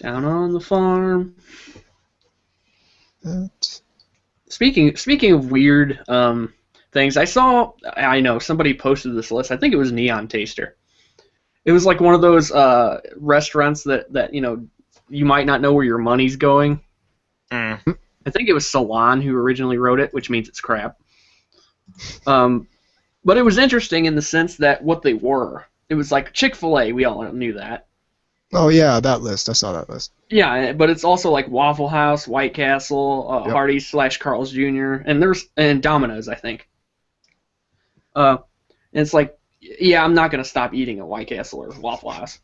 Down on the farm. That. Speaking of weird things, I know somebody posted this list. I think it was Neon Taster. It was like one of those restaurants that you might not know where your money's going. Mm. I think it was Salon who originally wrote it, which means it's crap. But it was interesting in the sense that what they were. It was like Chick-fil-A. We all knew that. Oh yeah, that list. I saw that list. Yeah, but it's also like Waffle House, White Castle, Yep. Hardee's / Carl's Jr. and Domino's, I think. And it's like, yeah, I'm not gonna stop eating at White Castle or Waffle House.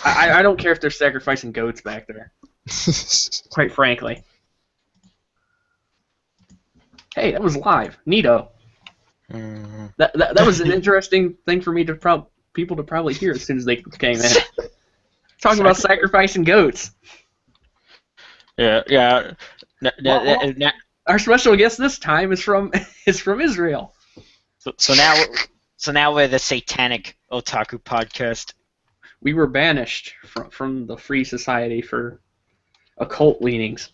I don't care if they're sacrificing goats back there. Quite frankly. Hey, that was live. Neato. Mm. That was an interesting thing for me to people to probably hear as soon as they came in. Talking about sacrificing goats. Yeah. Our special guest this time is from Israel. So now we're the Satanic Otaku podcast. We were banished from the Free Society for occult leanings.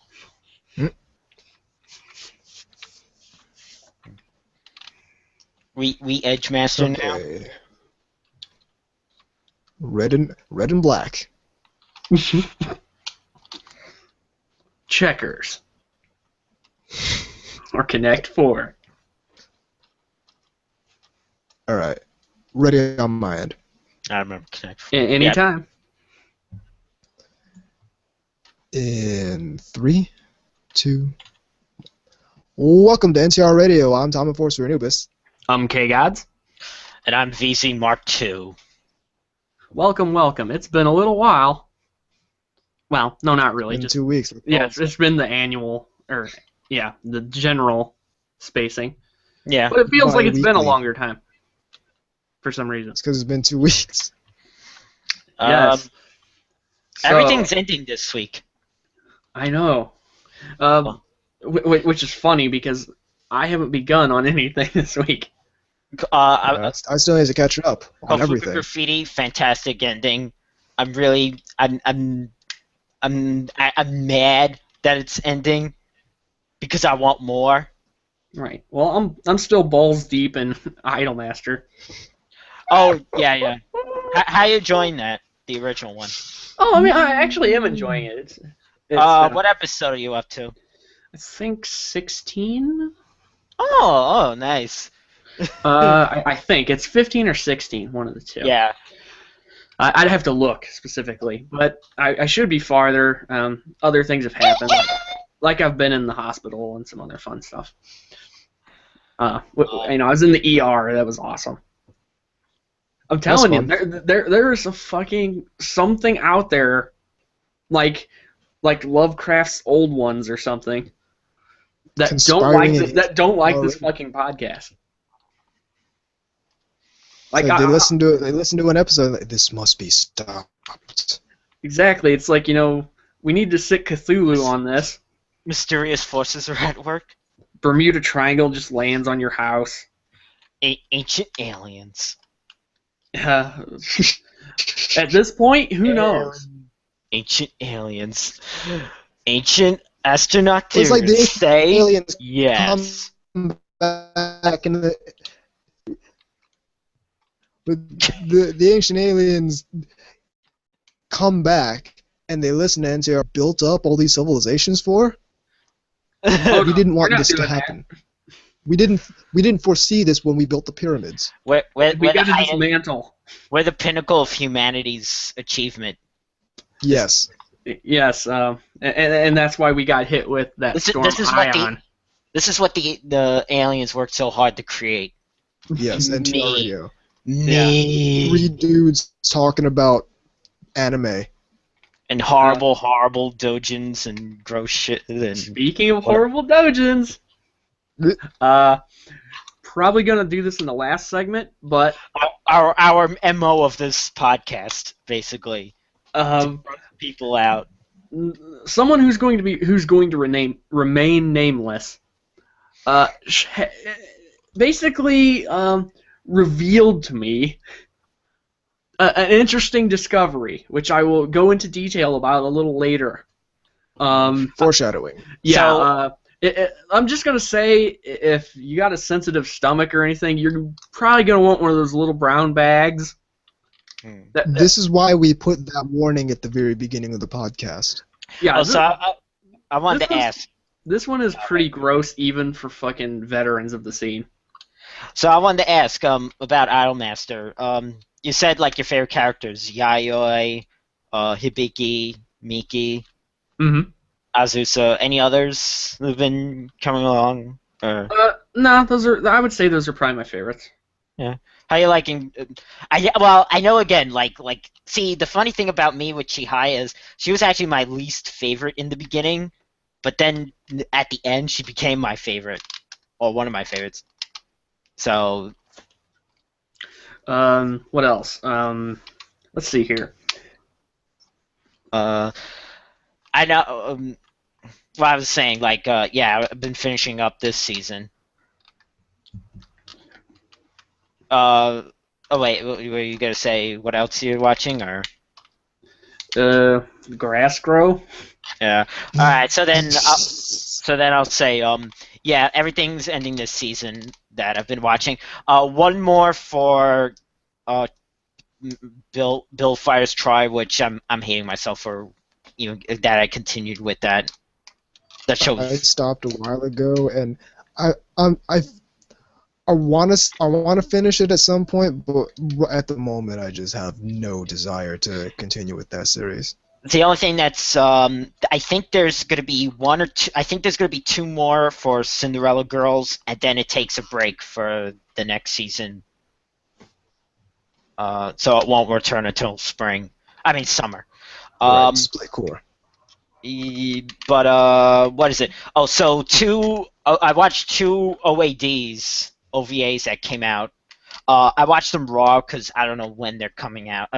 We Edgemaster now. Okay. Red and black. Checkers. Or Connect 4. All right. Ready on my end. I remember Connect. Anytime. In 3, 2. Welcome to NTR Radio. I'm Tom Enforcer Anubis. I'm K-Gods. And I'm VZ Mark II. Welcome. It's been a little while. Well, no, not really. In Just 2 weeks. yeah, it's been the annual, the general spacing. Yeah. But it feels like it's been a Bi-weekly. longer time. For some reason. It's because it's been 2 weeks. Yes. So, Everything's ending this week. I know. Which is funny because I haven't begun on anything this week. I still need to catch up on Coffee everything. Graffiti, fantastic ending. I'm mad that it's ending because I want more. Right. Well, I'm still balls deep in Idolmaster. Oh yeah. How you enjoying that? The original one. Oh, I mean, I actually am enjoying it. It's What episode are you up to? I think 16. Oh, nice. I think it's 15 or 16, one of the two. Yeah. I'd have to look specifically, but I should be farther. Other things have happened, like I've been in the hospital and some other fun stuff. I was in the ER. That was awesome. I'm telling you, there is a fucking something out there, like Lovecraft's old ones or something, that don't like this fucking podcast. Like they listen to an episode. Like, this must be stopped. Exactly. It's like, we need to sit Cthulhu on this. Mysterious forces are at work. Bermuda Triangle just lands on your house. Ancient aliens. At this point, who knows? Ancient aliens. Ancient astronaut It's like the say aliens yes. come back in the ancient aliens come back and they listen to NTR built up all these civilizations for. We didn't want this to happen. We didn't foresee this when we built the pyramids. We got to dismantle. We're the pinnacle of humanity's achievement. Yes. Yes, and that's why we got hit with that storm ion. This is what the aliens worked so hard to create. Yes, NTR Radio. Me. 3 dudes talking about anime. And horrible dojins and gross shit. And speaking of horrible dojins, probably gonna do this in the last segment, but our MO of this podcast, basically, to gross people out. Someone who's going to remain nameless, basically revealed to me an interesting discovery, which I will go into detail about a little later. Foreshadowing. Yeah. I'm just gonna say, if you got a sensitive stomach or anything, you're probably gonna want one of those little brown bags. This is why we put that warning at the very beginning of the podcast. Yeah. Oh, so I wanted to ask. This one is pretty gross, even for fucking veterans of the scene. So I wanted to ask about Idolmaster. You said like your favorite characters: Yayoi, Hibiki, Miki, Azusa. Any others who've been coming along? Or? No, I would say those are probably my favorites. Yeah. How you liking? I know again. See, the funny thing about me with Chihaya is she was actually my least favorite in the beginning, but then at the end she became my favorite, or one of my favorites. So. What else? Let's see here. I know. Well, I was saying, yeah, I've been finishing up this season. Oh wait, were you gonna say what else you're watching, or? Grass grow. Yeah. All right. So then I'll say, yeah, everything's ending this season that I've been watching. One more for, Bill Fire's Try, which I'm hating myself for, that I continued with that. That show. I stopped a while ago, and I want to finish it at some point, but at the moment I just have no desire to continue with that series. The only thing that's I think there's going to be one or two. I think there's going to be two more for Cinderella Girls, and then it takes a break for the next season. So it won't return until spring. I mean summer. Right, split core. But what is it? Oh, so I watched two OVAs that came out. I watched them raw because I don't know when they're coming out.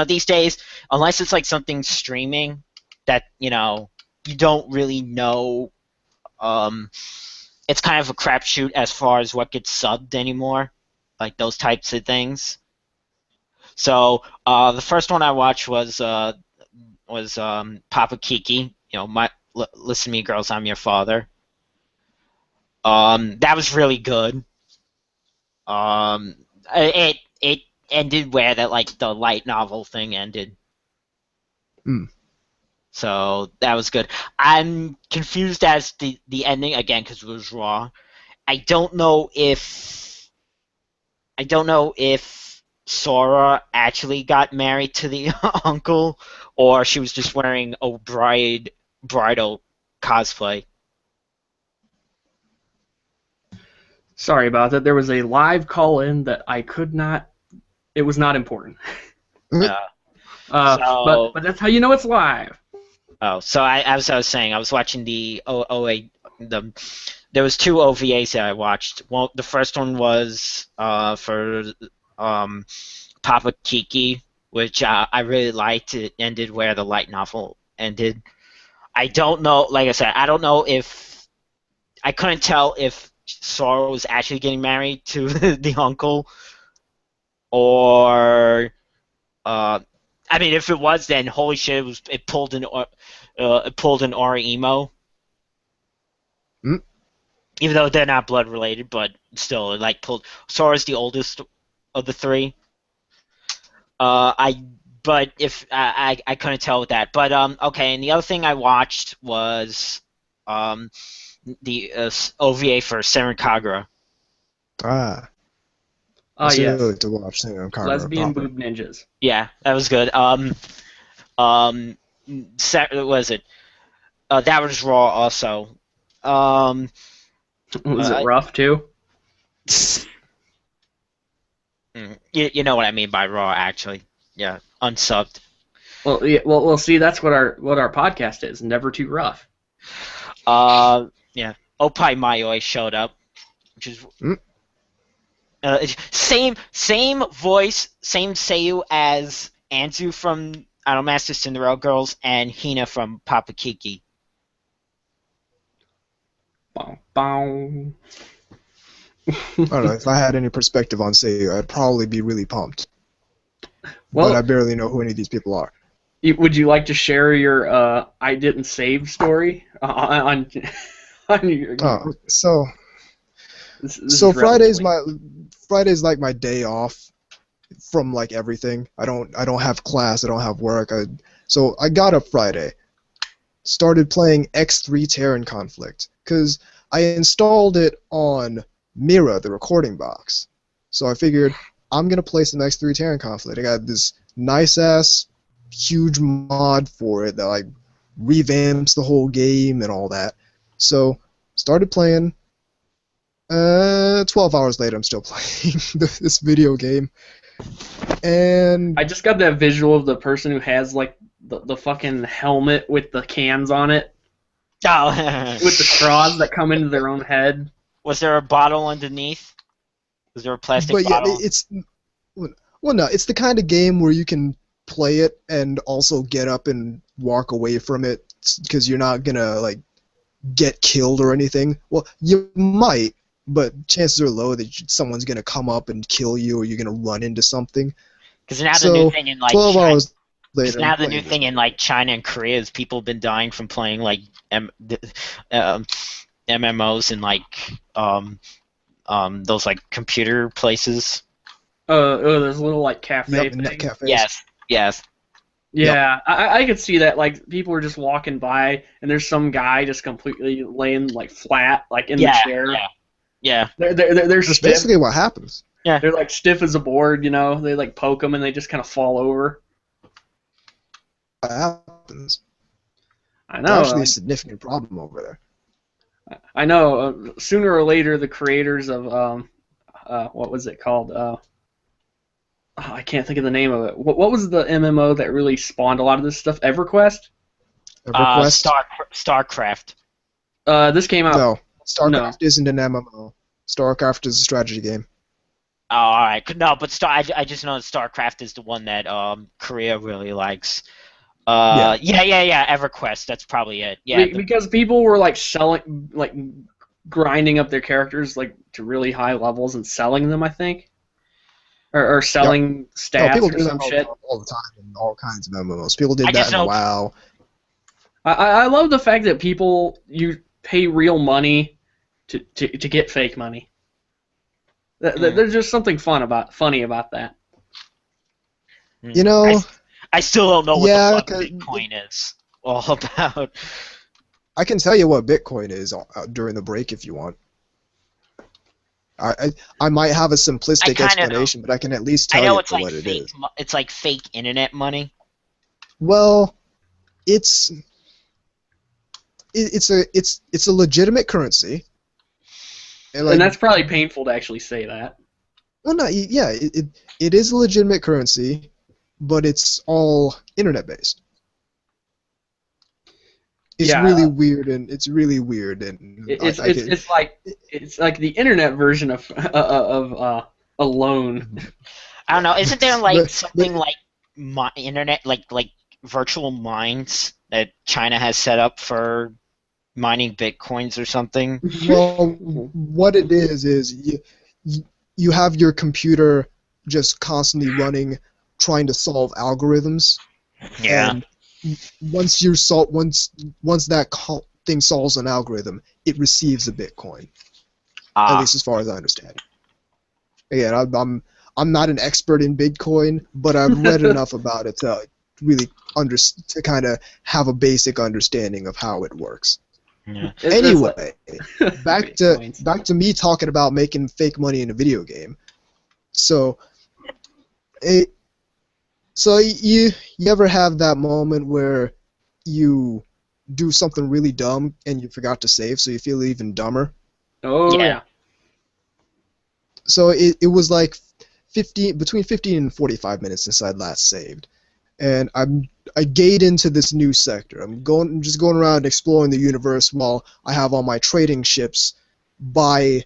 These days, unless it's like something streaming that you don't really know. It's kind of a crapshoot as far as what gets subbed anymore, like those types of things. So the first one I watched was Papa Kiki. Listen to me, girls, I'm your father. That was really good. It ended where the light novel thing ended. So that was good. I'm confused as the ending again because it was raw. I don't know if Sora actually got married to the uncle, or she was just wearing a bridal cosplay. Sorry about that. There was a live call-in that I could not. It was not important. But that's how you know it's live. Oh, so as I was saying, I was watching the there was two OVAs that I watched. Well, the first one was for Papa Kiki, which I really liked. It ended where the light novel ended. I don't know. Like I said, I don't know if I couldn't tell if Sora was actually getting married to the uncle, or I mean, if it was, then holy shit, it pulled an Orimo. Even though they're not blood related, but still, it pulled. Sora's the oldest of the three. I couldn't tell with that. But okay, and the other thing I watched was the OVA for Senran Kagura. Yes. Really to watch Senran Kagura. Lesbian boob ninjas. Yeah, that was good. What was it? That was raw also. Was it rough too? You know what I mean by raw, actually. Yeah, unsubbed. Well, yeah, well, see, that's what our podcast is. Never too rough. Yeah. Oppai Mayoi showed up, which is same voice, same seiyuu as Anzu from Idolmaster Cinderella Girls and Hina from Papa Kiki. Bow, bow. I don't know, if I had any perspective on seiyuu, I'd probably be really pumped. Well, but I barely know who any of these people are. Would you like to share your I didn't save story on your? Oh, so This so is relatively- Friday's like my day off from like everything. I don't have class. I don't have work. So I got up Friday, started playing X3 Terran Conflict because I installed it on Mira, the recording box. So I figured I'm gonna play some X3 Terran Conflict. I got this nice ass huge mod for it that like revamps the whole game and all that. So started playing. 12 hours later, I'm still playing this video game. And I just got that visual of the person who has like the fucking helmet with the cans on it, Oh. with the straws that come into their own head. Was there a bottle underneath? Was there a plastic but yeah, bottle? it's no, it's the kind of game where you can play it and also get up and walk away from it because you're not gonna like get killed or anything. Well, you might, but chances are low that someone's gonna come up and kill you or you're gonna run into something. Because now So, the new thing in like 12 China, hours 'cause later. now I'm the new playing thing in like China and Korea is people have been dying from playing like MMOs and like those like computer places. There's a little like cafe Yep, net thing. cafes. Yes. Yeah, I could see that. Like people are just walking by, and there's some guy just completely laying like flat, like in the chair. Yeah. They're That's stiff. basically what happens. They're like stiff as a board, you know. They like poke them, and they just kind of fall over. What happens. I It's know. actually a significant problem over there. I know. Sooner or later, the creators of what was it called? I can't think of the name of it. What was the MMO that really spawned a lot of this stuff? EverQuest? EverQuest? StarCraft. This came out. No, StarCraft isn't an MMO. StarCraft is a strategy game. Oh, all right. No, but I just know that StarCraft is the one that Korea really likes. Yeah. EverQuest. That's probably it. Yeah. Because people were like selling, like grinding up their characters like to really high levels and selling them, I think, or selling stats people or do some that shit. all the time in all kinds of MMOs. People did I that just in know- WoW. I love the fact that you pay real money to get fake money. There's just something funny about that. You know, I still don't know what the fuck 'cause- Bitcoin is all about. I can tell you what Bitcoin is during the break if you want. I might have a simplistic explanation, but I can at least tell I know you it's like what it fake. is. It's like fake internet money. Well, it's a legitimate currency. And that's probably painful to actually say that. Well, no, yeah, it is a legitimate currency, but it's all internet based. It's really weird, and it's like the internet version of a loan. I don't know. Isn't there like something like internet, like virtual mines that China has set up for mining bitcoins or something? Well, what it is you have your computer just constantly running, trying to solve algorithms. Yeah. And once that thing solves an algorithm, it receives a Bitcoin. At least as far as I understand. Again, I'm not an expert in Bitcoin, but I've read enough about it to really to kind of have a basic understanding of how it works. Yeah. Anyway, back to me talking about making fake money in a video game. So you ever have that moment where you do something really dumb and you forgot to save, so you feel even dumber? Oh yeah. So it was like between 15 and 45 minutes since I'd last saved, and I gate into this new sector. I'm just going around exploring the universe while I have all my trading ships buy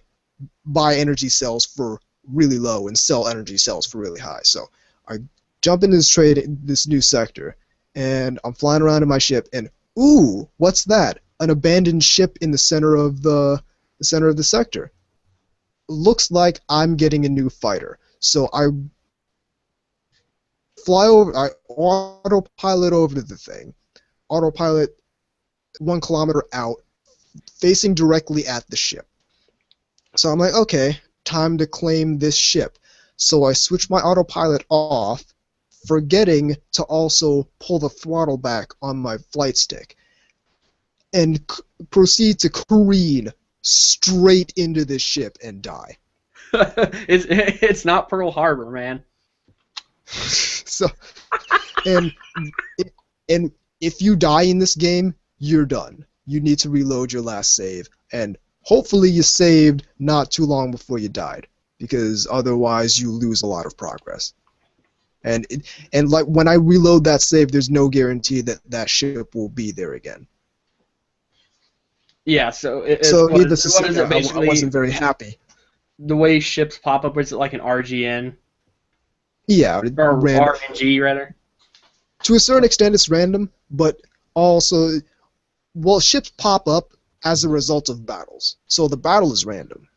energy cells for really low and sell energy cells for really high. So I jump into this new sector, and I'm flying around in my ship, and ooh, what's that? An abandoned ship in the center of the sector. Looks like I'm getting a new fighter. So fly over. I autopilot over to the thing. Autopilot 1 kilometer out, facing directly at the ship. So I'm like, okay, time to claim this ship. So I switch my autopilot off, forgetting to also pull the throttle back on my flight stick, and proceed to careen straight into this ship and die. It's not Pearl Harbor, man. So, and if you die in this game, you're done. You need to reload your last save, and hopefully you saved not too long before you died, because otherwise you lose a lot of progress. And like when I reload that save, there's no guarantee that that ship will be there again. Yeah, so needless to say, I wasn't very happy. The way ships pop up, is it like an RGN? Yeah, or random. RNG rather. To a certain extent, it's random, but also, well, ships pop up as a result of battles, so the battle is random.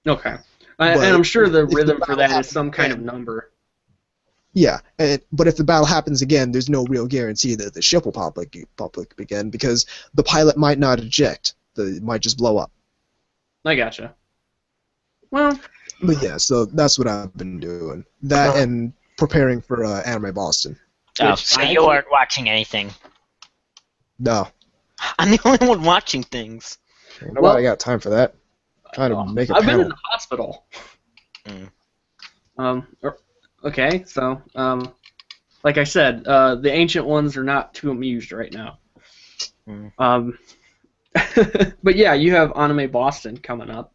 Okay, and I'm sure the rhythm for that is some kind of number. Yeah, but if the battle happens again, there's no real guarantee that the ship will pop up again, because the pilot might not eject. It might just blow up. I gotcha. Well, but yeah, so that's what I've been doing. That and preparing for Anime Boston. Oh, so you weren't watching anything? No. I'm the only one watching things. Nobody got time for that. I'm trying to make a I've panel. been in the hospital. Okay, so like I said, the ancient ones are not too amused right now. But yeah, you have Anime Boston coming up,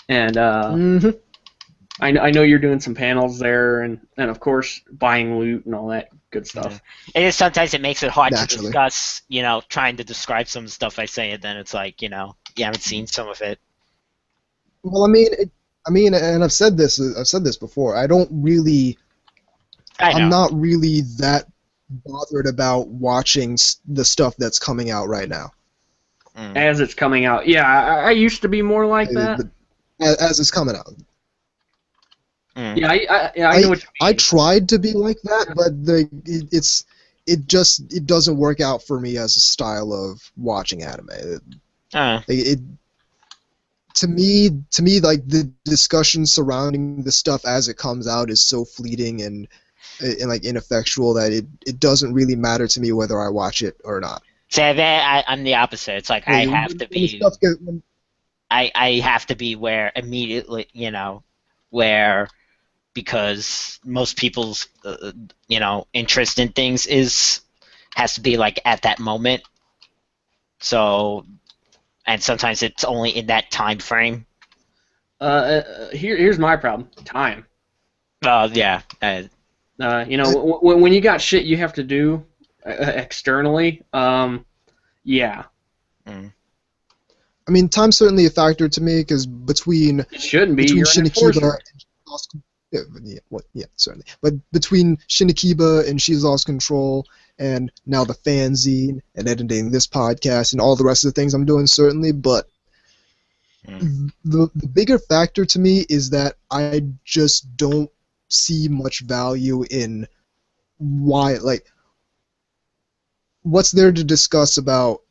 and I know you're doing some panels there, and of course buying loot and all that good stuff. And sometimes it makes it hard Naturally. to discuss, trying to describe some stuff I say, and then it's like, you haven't seen some of it. Well, I mean, and I've said this before. I'm not really that bothered about watching the stuff that's coming out right now. As it's coming out, yeah, I used to be more like that. As it's coming out. Yeah, I know what you mean. I tried to be like that, but it doesn't work out for me as a style of watching anime. To me, like the discussion surrounding the stuff as it comes out is so fleeting and like ineffectual that it doesn't really matter to me whether I watch it or not. See, I'm the opposite. It's like I have to be. I have to be where immediately, where, because most people's interest in things has to be like at that moment. So, and sometimes it's only in that time frame. Here's my problem: time. Yeah. When you got shit you have to do externally, yeah. I mean, time's certainly a factor to me, because between Shinikiba certainly. But between Shinikiba and She's Lost Control, and now the fanzine, and editing this podcast, and all the rest of the things I'm doing, certainly, but the bigger factor to me is that I just don't see much value in what's there to discuss about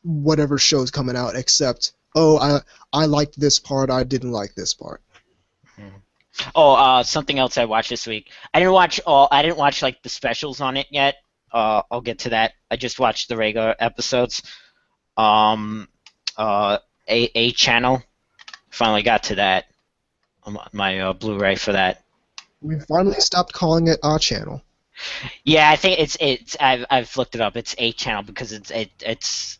whatever show's coming out, except, I liked this part, I didn't like this part. Something else I watched this week. I didn't watch like the specials on it yet. I'll get to that. I just watched the regular episodes. A channel. Finally got to that. My Blu-ray for that. We finally stopped calling it A channel. Yeah, I think it's. I've looked it up. It's A channel because it's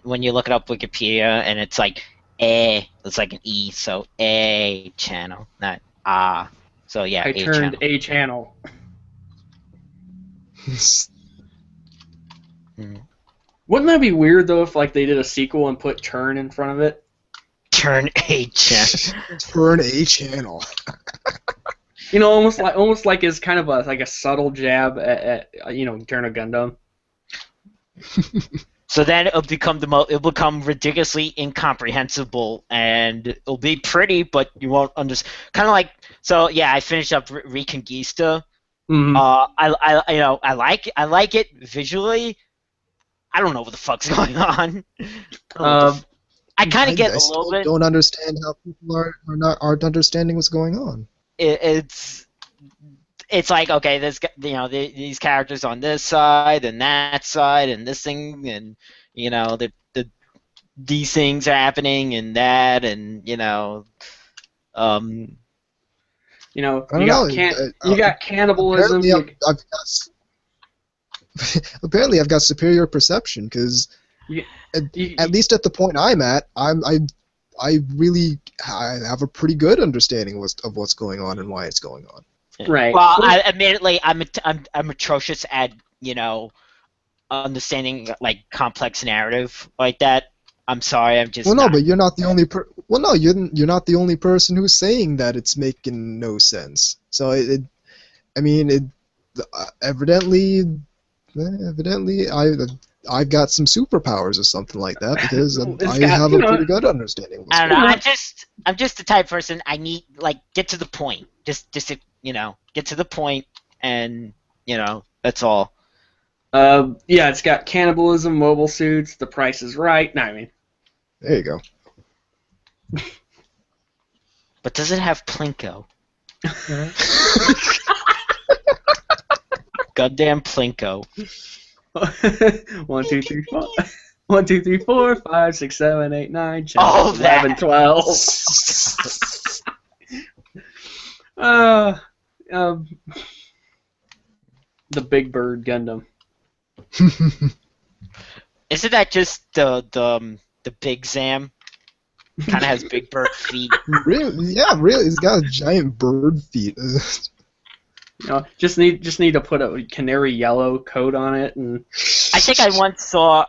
when you look it up Wikipedia, and it's like it's like an E, so A channel, not A. So yeah, I A turned channel. A channel. Wouldn't that be weird though if like they did a sequel and put turn in front of it? Turn A channel. Turn A channel. Almost like as kind of a subtle jab at Turn a Gundam. So then it'll become ridiculously incomprehensible, and it'll be pretty, but you won't understand. Kind of like, so yeah, I finished up Reconquista, Mhm. I like it visually. I don't know what the fuck's going on. I kind of get I a still little bit. don't understand how people aren't understanding what's going on. It's like, okay, there's these characters on this side and that side and this thing, and these things are happening and that, and um You know, I you don't got know. you got cannibalism. Apparently I've got superior perception because at least at the point I'm at, I really have a pretty good understanding of what's going on and why it's going on. Right. Well, admittedly, I'm atrocious at understanding like complex narrative like that. I'm sorry, I'm just. Well, no, not. but you're not the only Well, no, you're not the only person who's saying that it's making no sense. So evidently, I've got some superpowers or something like that because I have a pretty good understanding of what's I don't going know. on. I'm just the type of person I need get to the point. Just get to the point, and that's all. Yeah, it's got cannibalism, mobile suits, The Price is Right. No, I mean. There you go. But does it have Plinko? Goddamn Plinko. 1, 2, 3, 4. 1, 2, 3, 4, 5, 6, 7, 8, 9, 10, Oh, 11, that. 12. The Big Bird Gundam. Isn't that just the Big Zam? Kind of has Big Bird feet. Really? Yeah, really. He's got giant bird feet. Just need to put a canary yellow coat on it, and I think I once saw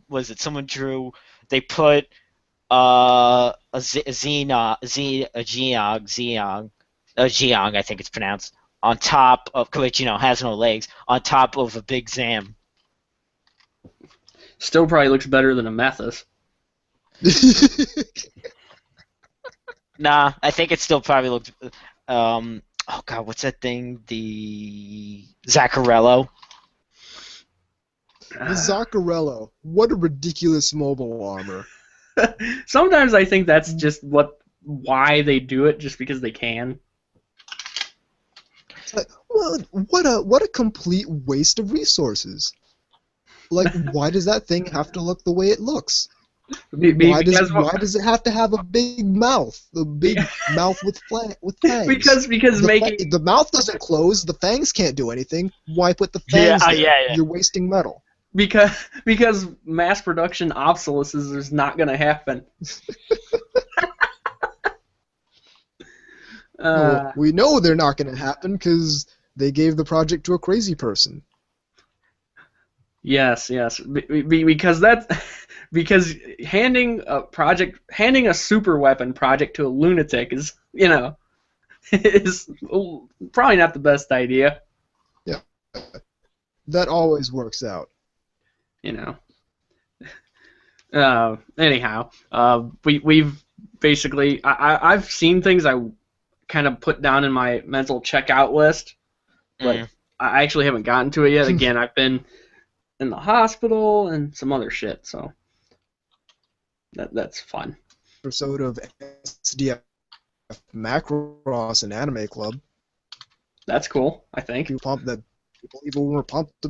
was it someone drew? They put a Geong, I think it's pronounced, on top of, which has no legs, on top of a Big Zam. still probably looks better than a Methus. Nah, I think it still probably looked. Oh God, what's that thing? The Zaccarello. The Zaccarello. What a ridiculous mobile armor. Sometimes I think that's just why they do it, just because they can. It's like, well, what a complete waste of resources. Like, why does that thing have to look the way it looks? Why does it have to have a big mouth? A big mouth with fangs? Because the mouth doesn't close. The fangs can't do anything. Why put the fangs there? Yeah. You're wasting metal. Because mass production obsolescence is not going to happen. Well, we know they're not going to happen because they gave the project to a crazy person. Yes. Because handing a super weapon project to a lunatic is probably not the best idea. Yeah, that always works out. Anyhow, we've basically I've seen things I kind of put down in my mental checkout list, but I actually haven't gotten to it yet. Again, I've been in the hospital and some other shit, so that's fun. Episode of SDF Macross and Anime Club. That's cool, I think. People were pumped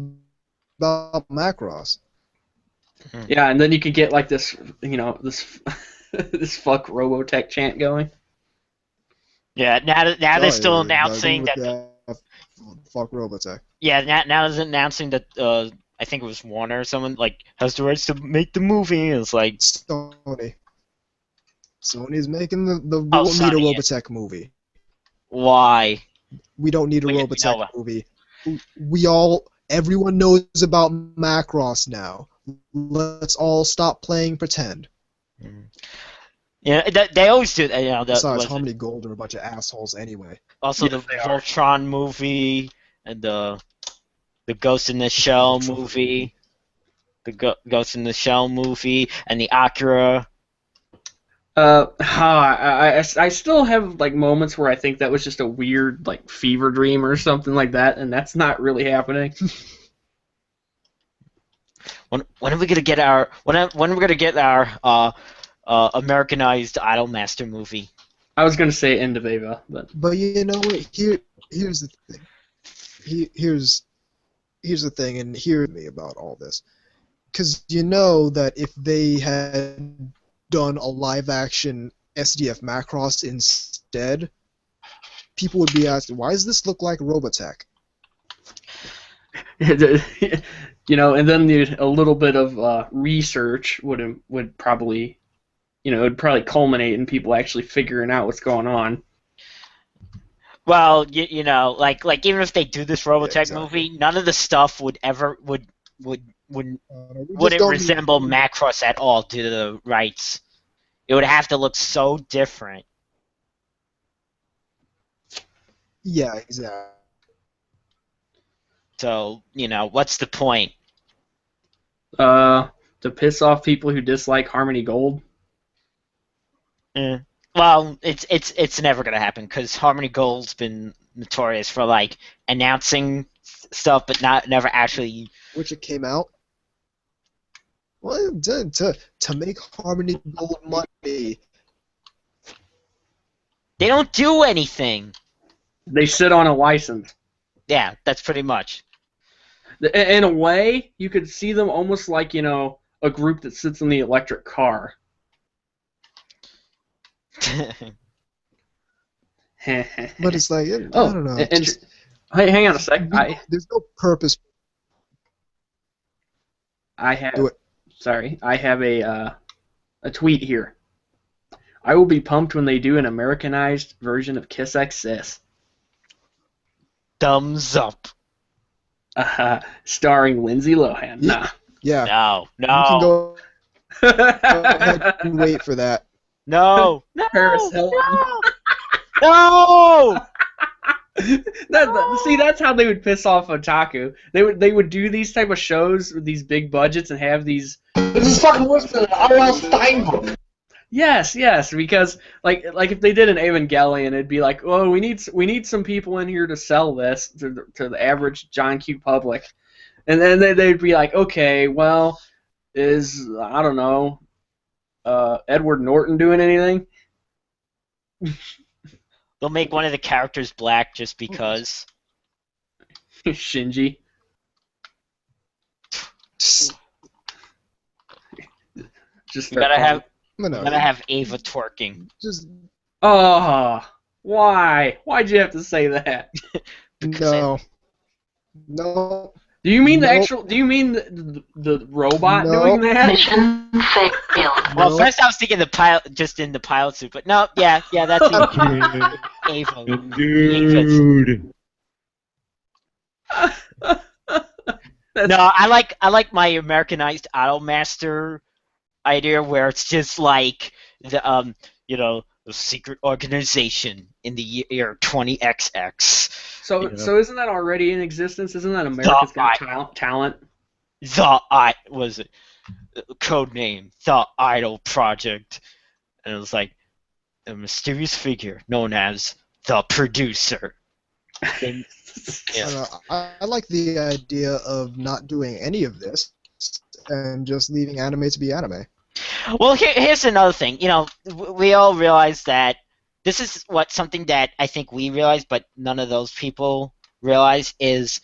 about Macross. Yeah, and then you could get like this, this this fuck Robotech chant going. Yeah, now they're still announcing that. Fuck Robotech. Yeah, now they're announcing that. I think it was Warner or someone has the rights to make the movie. It's like Sony's making the we don't need a Robotech movie. Why? We don't need a Robotech movie. Everyone knows about Macross now. Let's all stop playing pretend. Yeah, they always do. Besides, Harmony Gold are a bunch of assholes anyway. Also, the Voltron movie and the Ghost in the Shell movie, Ghost in the Shell movie, and the Akira. I still have like moments where I think that was just a weird like fever dream or something like that, and that's not really happening. When are we gonna get our when are we gonna get our Americanized Idolmaster movie? I was gonna say End of Ava, but you know what? Here's the thing. Here's the thing, and hear me about all this. Because you know that if they had done a live-action SDF Macross instead, people would be asked, why does this look like Robotech? you know, and then a little bit of research would probably, you know, it would probably culminate in people actually figuring out what's going on. Well, you know, like even if they do this Robotech exactly. movie, none of the stuff would wouldn't resemble Macross at all due to the rights. It would have to look so different. Yeah, exactly. So, you know, what's the point? To piss off people who dislike Harmony Gold. Well, it's never gonna happen because Harmony Gold's been notorious for like announcing stuff, but never actually. Which it came out. Well, to make Harmony Gold money. They don't do anything. They sit on a license. Yeah, that's pretty much. In a way, you could see them almost like, you know, a group that sits in the electric car. But it's like, I don't know. And hey, hang on a sec. There's no purpose. I have. Do it. Sorry, I have a tweet here. I will be pumped when they do an Americanized version of Kiss X Sis. Thumbs up. Starring Lindsay Lohan. Nah. Yeah. No. You can go ahead and wait for that. No. Paris Hilton. No. See, that's how they would piss off otaku. They would do these type of shows with these big budgets and have these. This is fucking worse than an R.L. Stein book. Yes, because like if they did an Evangelion, it'd be like, oh, we need some people in here to sell this to the average John Q public, and then they'd be like, okay, well, I don't know, Edward Norton doing anything? They'll make one of the characters black just because. Shinji. Just You gotta have no, Ava twerking. just Oh, why? Why'd you have to say that? no. Do you mean the Nope. actual? Do you mean the robot Nope. doing that? Mission failed. Well, Nope. first I was thinking the pilot, just in the pilot suit, but no, yeah, that's Ava. Dude. No, I like my Americanized Idolmaster idea where it's just like the the secret organization in the year 20XX. So isn't that already in existence? Isn't that America's Got Talent? Was it code name The Idol Project, and it was like a mysterious figure known as the producer. And, yeah. I like the idea of not doing any of this and just leaving anime to be anime. Well, here's another thing. You know, we all realize that this is something that I think we realize, but none of those people realize is.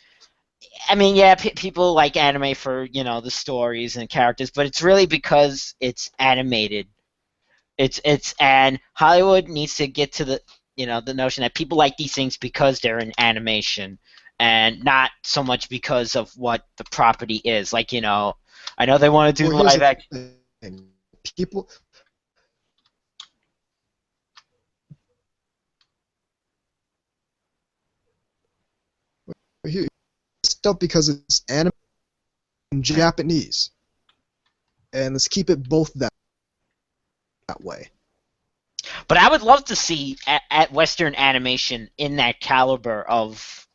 I mean, yeah, people like anime for the stories and characters, but it's really because it's animated. And Hollywood needs to get to the the notion that people like these things because they're in animation, and not so much because of what the property is. Like I know they want to do live action. People. Stuff because it's anime and Japanese, and let's keep it both that way. But I would love to see at Western animation in that caliber of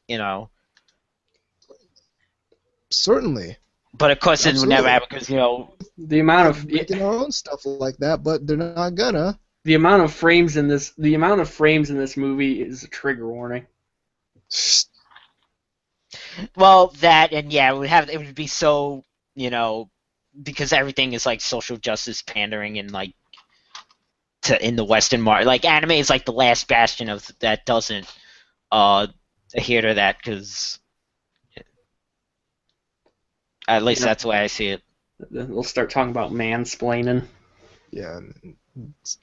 Certainly. But of course, it would never happen because the amount of making our own stuff like that, but they're not gonna. The amount of frames in this movie is a trigger warning. Well, that and yeah, it would be so, because everything is like social justice pandering and like in the Western market. Like anime is like the last bastion of that doesn't adhere to that, because at least that's the way I see it. We'll start talking about mansplaining. Yeah,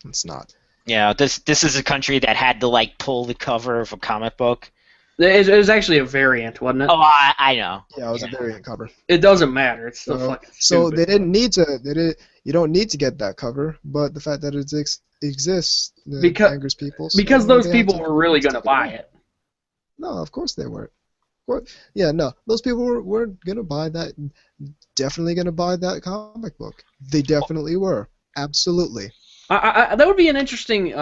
it's not. Yeah, this is a country that had to like pull the cover of a comic book. It was actually a variant, wasn't it? Oh, I know. Yeah, it was a variant cover. It doesn't matter. It's still fucking stupid. So they didn't need to. You don't need to get that cover, but the fact that it exists angers people. Because those people were really going to buy it. No, of course they weren't. Yeah, no, those people weren't going to buy that. Definitely going to buy that comic book. They definitely were. Absolutely. That would be an interesting,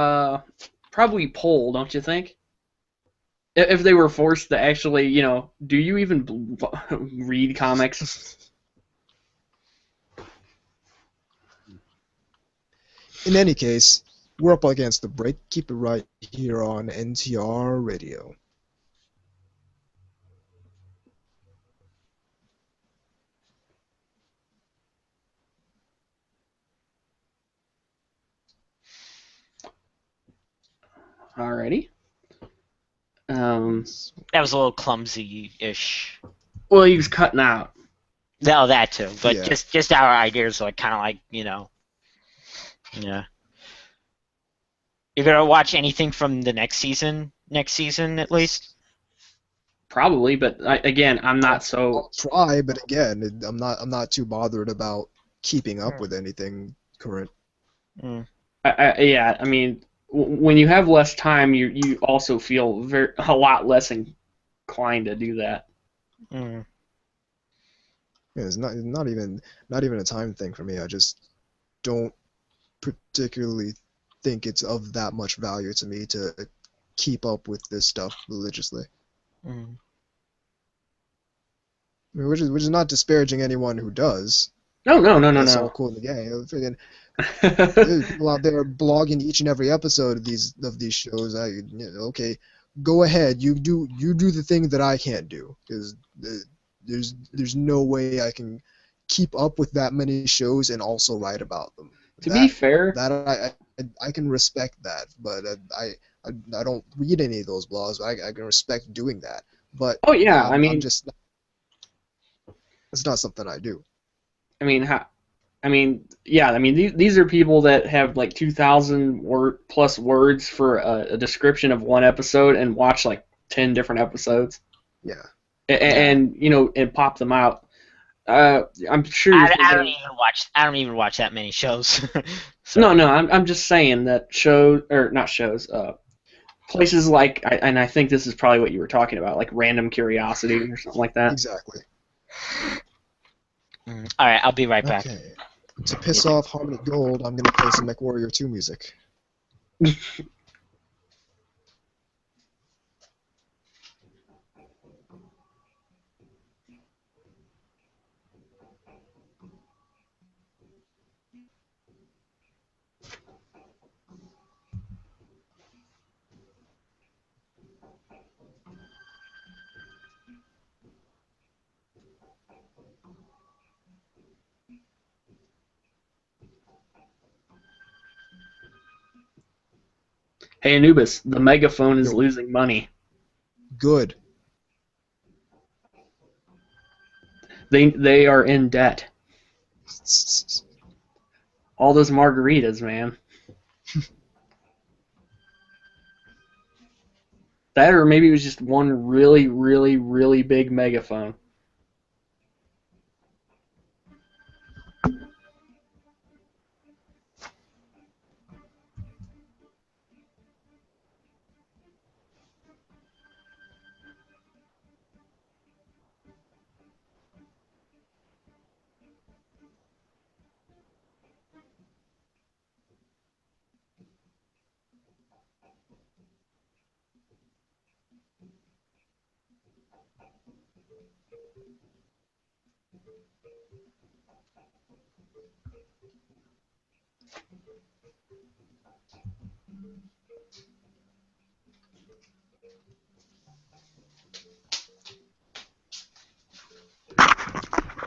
probably poll, don't you think? If they were forced to actually, do you even read comics? In any case, we're up against the break. Keep it right here on NTR Radio. Alrighty. That was a little clumsy-ish. Well, he was cutting out. No, that too. But Yeah. just our ideas, like kind of like, yeah. You're gonna watch anything from the next season at least? Probably, but I'm not so. I'll try, but again, I'm not too bothered about keeping up with anything current. Yeah, I mean, when you have less time, you also feel a lot less inclined to do that. Yeah, it's not even a time thing for me. I just don't particularly think it's of that much value to me to keep up with this stuff religiously. I mean, which is not disparaging anyone who does. No. That's all cool in the game. There's people out there blogging each and every episode of these shows. Okay, go ahead. You do the thing that I can't do, because there's no way I can keep up with that many shows and also write about them. To be fair, that I can respect that, but I don't read any of those blogs. I can respect doing that, but oh yeah, it's not something I do. These are people that have like 2,000 plus words for a description of one episode and watch like 10 different episodes. Yeah. And pop them out. I'm sure. I don't even watch that many shows. So. No. I'm just saying that places like, and I think this is probably what you were talking about, like Random Curiosity or something like that. Exactly. All right, I'll be right back. Okay. To piss off Harmony Gold, I'm gonna play some MechWarrior 2 music. Hey Anubis, the megaphone is losing money. Good. They are in debt. All those margaritas, man. That, or maybe it was just one really, really, really big megaphone.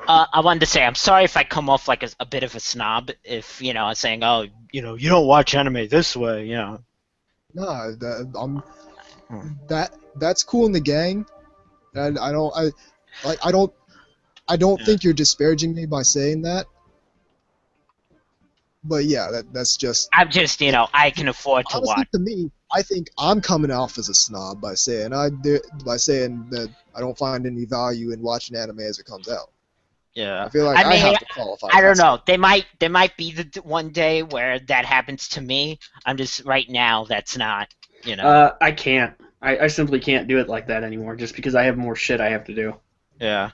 I wanted to say I'm sorry if I come off like a bit of a snob if I'm saying you don't watch anime this way Nah, that's cool in the gang, and I don't think you're disparaging me by saying that. But yeah, that's just I'm just I can afford to honestly watch. to me. I think I'm coming off as a snob by saying that I don't find any value in watching anime as it comes out. Yeah. I feel like I mean, have to qualify. I don't know. myself. There might be the one day where that happens to me. I'm just right now that's not I can't. I simply can't do it like that anymore, just because I have more shit I have to do. Yeah.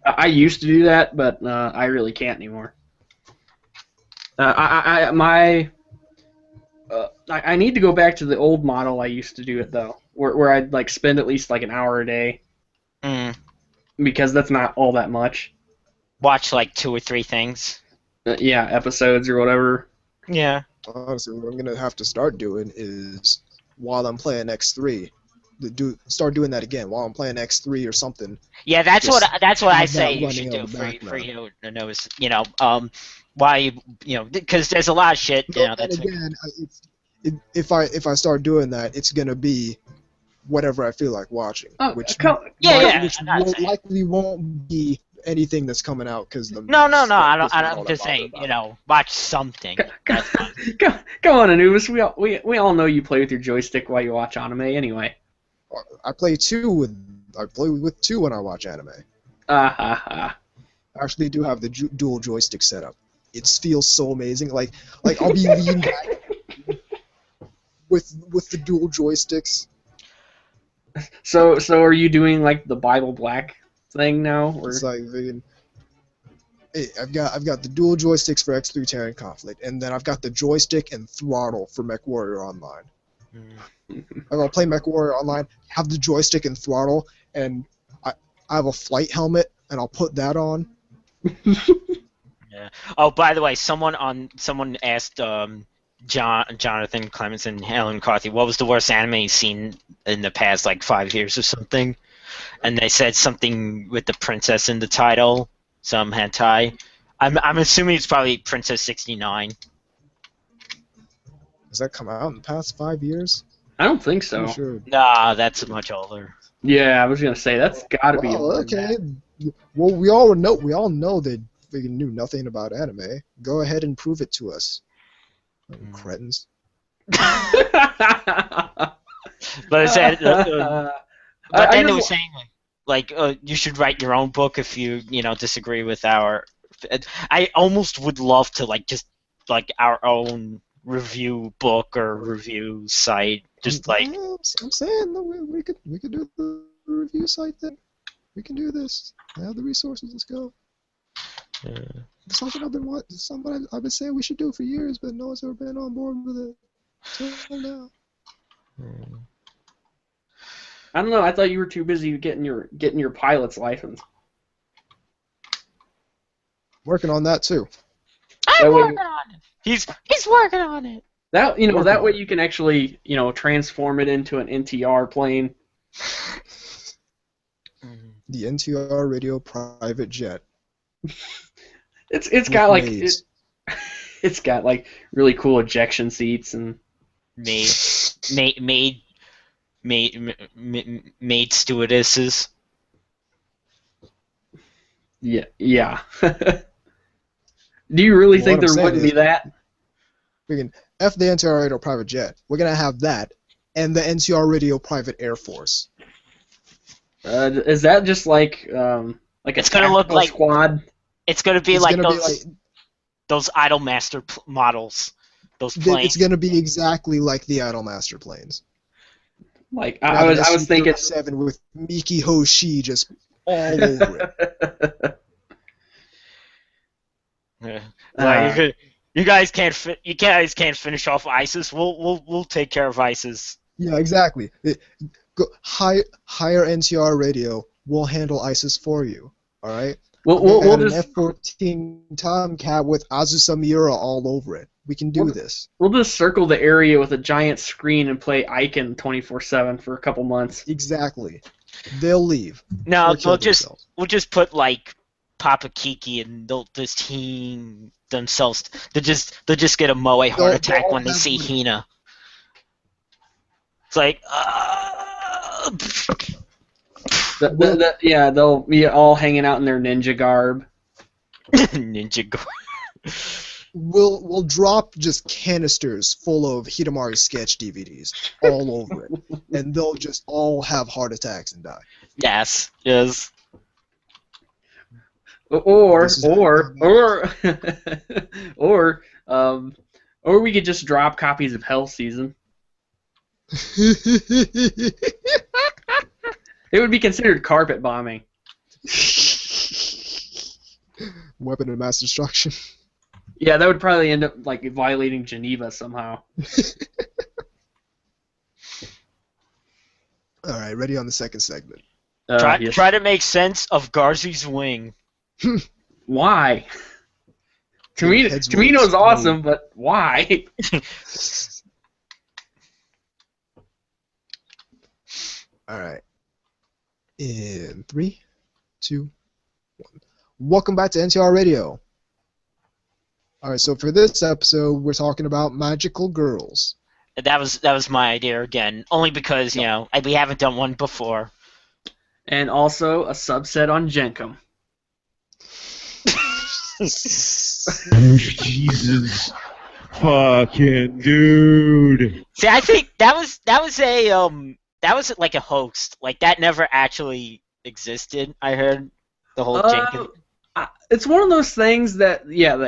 I used to do that, but I really can't anymore. I need to go back to the old model I used to do it though, where I'd like spend at least like an hour a day, because that's not all that much. Watch like 2 or 3 things. Yeah, episodes or whatever. Yeah. Honestly, what I'm gonna have to start doing is while I'm playing X3, start doing that again while I'm playing X3 or something. Yeah, that's what I have say that you running should on do the for background. you to know is why because there's a lot of shit And that's again, if I start doing that, it's gonna be whatever I feel like watching, which likely won't be anything that's coming out because the No, I'm just saying, watch something. That's fine. Come on, Anubis. We all know you play with your joystick while you watch anime anyway. I play with 2 when I watch anime. I actually do have the dual joystick setup. It feels so amazing. Like I'll be leaning back with the dual joysticks. So are you doing like the Bible Black thing now? Or? It's like hey, I've got the dual joysticks for X3 Terran Conflict, and then I've got the joystick and throttle for MechWarrior Online. I'll play MechWarrior Online, have the joystick and throttle, and I have a flight helmet, and I'll put that on. Yeah. Oh, by the way, someone asked Jonathan Clements and Helen McCarthy, what was the worst anime you've seen in the past like 5 years or something? And they said something with the princess in the title, some hentai. I'm assuming it's probably Princess 69. Has that come out in the past 5 years? I don't think so. I'm sure. Nah, that's much older. Yeah, I was gonna say that's gotta be. Okay. Well, we all know that we knew nothing about anime. Go ahead and prove it to us, cretins. But I said, but then they were saying like you should write your own book if you disagree with our. I almost would love to just our own review book or review site, just like. I'm saying that we could do the review site thing. We can do this. I have the resources. Let's go. It's something I've been saying we should do for years, but no one's ever been on board with it. Till now. I don't know. I thought you were too busy getting your pilot's license. Working on that too. I'm working on it. He's working on it. That way you can actually transform it into an NTR plane. The NTR Radio private jet. It's got it's got like really cool ejection seats and made stewardesses. Yeah. Do you really think there wouldn't be that? We can F the NTR Radio private jet. We're gonna have that, and the NTR Radio private air force. Is that just like it's gonna look like squad? It's gonna be those Idolmaster models. Those planes. It's gonna be exactly like the Idolmaster planes. Like I was thinking 7 with Miki Hoshi just all over it. You guys can't finish off ISIS. We'll take care of ISIS. Yeah, exactly. Hire NTR Radio. We'll handle ISIS for you. All right. We'll an just F-14 Tomcat with Azusa Miura all over it. We can do this. we'll just circle the area with a giant screen and play Icon 24/7 for a couple months. Exactly. They'll leave. No, Or kill we'll just put like Papa Kiki and they'll just team themselves. They'll just get a Moe heart attack when they see Hina. It's like, Yeah, they'll be all hanging out in their ninja garb. Ninja Go. We'll drop just canisters full of Hidamari sketch DVDs all over it, and they'll just all have heart attacks and die. Yes. Or we could just drop copies of Hell Season. It would be considered carpet bombing. Weapon of mass destruction. Yeah, that would probably end up like violating Geneva somehow. All right, ready on the second segment. Yes. Try to make sense of Garzy's wing. Why? Tomino's awesome, but why? All right. In 3, 2, 1. Welcome back to NTR Radio. All right, so for this episode, we're talking about magical girls. That was my idea again, only because we haven't done one before. And also a subset on Jenkum. Jesus, fucking dude. See, I think that was like a hoax. Like that never actually existed. I heard the whole Jenkins. It's one of those things that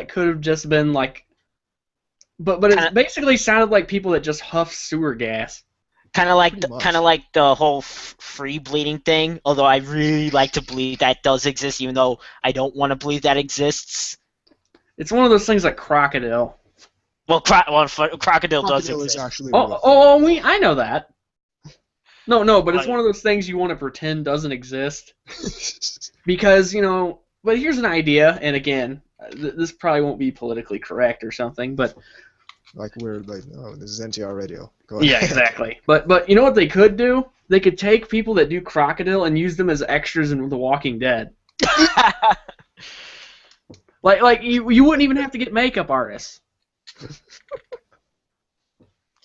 could have just been like, but it basically sounded like people that just huff sewer gas. Kind of like the whole free bleeding thing. Although I really like to believe that does exist, even though I don't want to believe that exists. It's one of those things like Crocodile. Well, Crocodile does exist. Is actually I know that. No, but it's one of those things you want to pretend doesn't exist. Because, but here's an idea, and again, this probably won't be politically correct or something, but... this is NTR Radio. Go ahead. Yeah, exactly. But you know what they could do? They could take people that do Crocodile and use them as extras in The Walking Dead. like you wouldn't even have to get makeup artists.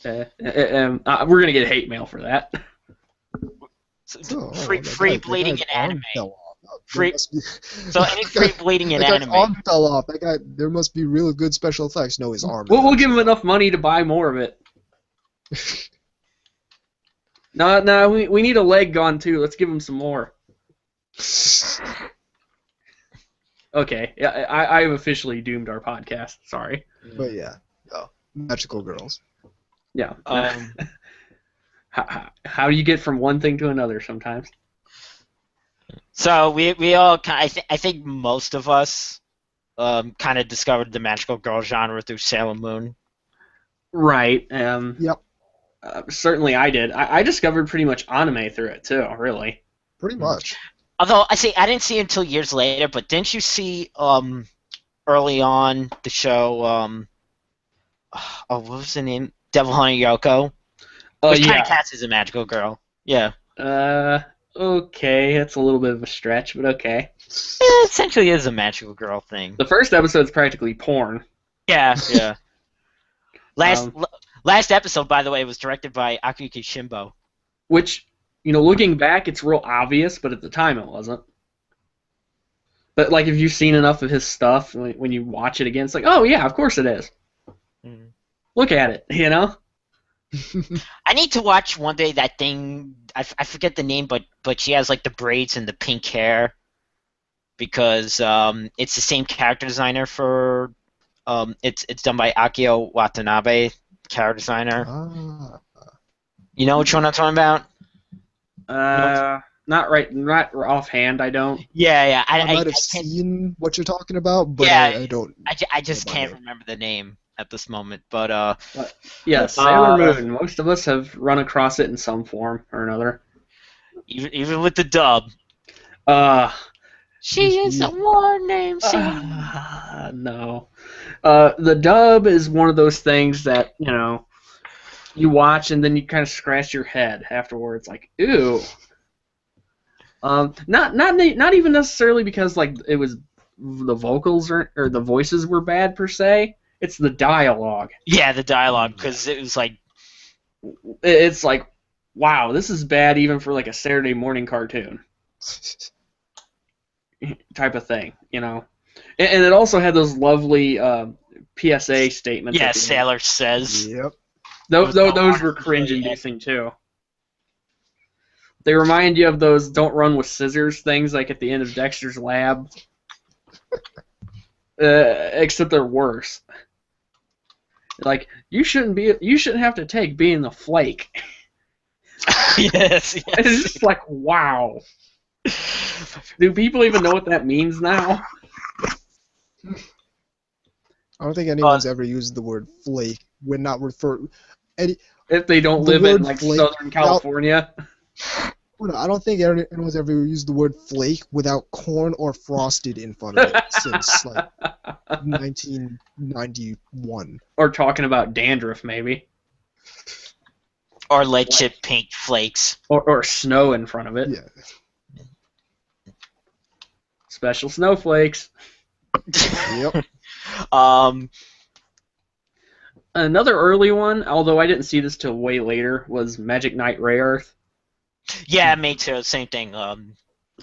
We're gonna get hate mail for that. Free bleeding in anime. So any free bleeding in anime. Arm fell off. There must be really good special effects. No, his arm. We'll give him enough money to buy more of it. No, we need a leg gone too. Let's give him some more. Okay, yeah, I've officially doomed our podcast. Sorry. But yeah, magical girls. Yeah. How do you get from one thing to another sometimes? So we all I think most of us kind of discovered the magical girl genre through Sailor Moon. Right. Yep. Certainly I did. I discovered pretty much anime through it too, really. Pretty much. Although I didn't see it until years later, but didn't you see early on the show what was the name? Devil Hunter Yoko? Which kind of counts as a magical girl. Yeah. Okay, that's a little bit of a stretch, but okay. It essentially is a magical girl thing. The first episode's practically porn. Yeah. Last episode, by the way, was directed by Akiyuki Shimbo. Which, looking back, it's real obvious, but at the time it wasn't. But, like, if you've seen enough of his stuff, when you watch it again, it's like, oh, yeah, of course it is. Mm. Look at it, I need to watch one day that thing. I forget the name, but she has like the braids and the pink hair because it's the same character designer for it's done by Akio Watanabe, character designer. You know which one I'm talking about? Not offhand. I don't. Yeah. I might have seen what you're talking about, but I don't. I just can't remember the name at this moment, but yes, Sailor Moon. Most of us have run across it in some form or another. Even with the dub. She is the one name. No. The dub is one of those things that, you watch and then you kind of scratch your head afterwards, like, ew. Not even necessarily because like it was the vocals or the voices were bad per se. It's the dialogue. Yeah, the dialogue, because it was like, it's like, wow, this is bad even for like a Saturday morning cartoon type of thing, And it also had those lovely PSA statements. yeah, Sailor says. Yep. Those were cringe-inducing too. They remind you of those "don't run with scissors" things, like at the end of Dexter's Lab. Except they're worse. Like you shouldn't have to take being the flake. Yes. It's just like, wow. Do people even know what that means now? I don't think anyone's ever used the word flake when not refer. If they don't live in like flake, Southern California. I don't think anyone's ever used the word flake without corn or frosted in front of it since like 1991. Or talking about dandruff, maybe. Or lead chip paint flakes. Or snow in front of it. Yeah. Special snowflakes. Yep. Another early one, although I didn't see this till way later, was Magic Knight Rayearth. Yeah, me too. Same thing. I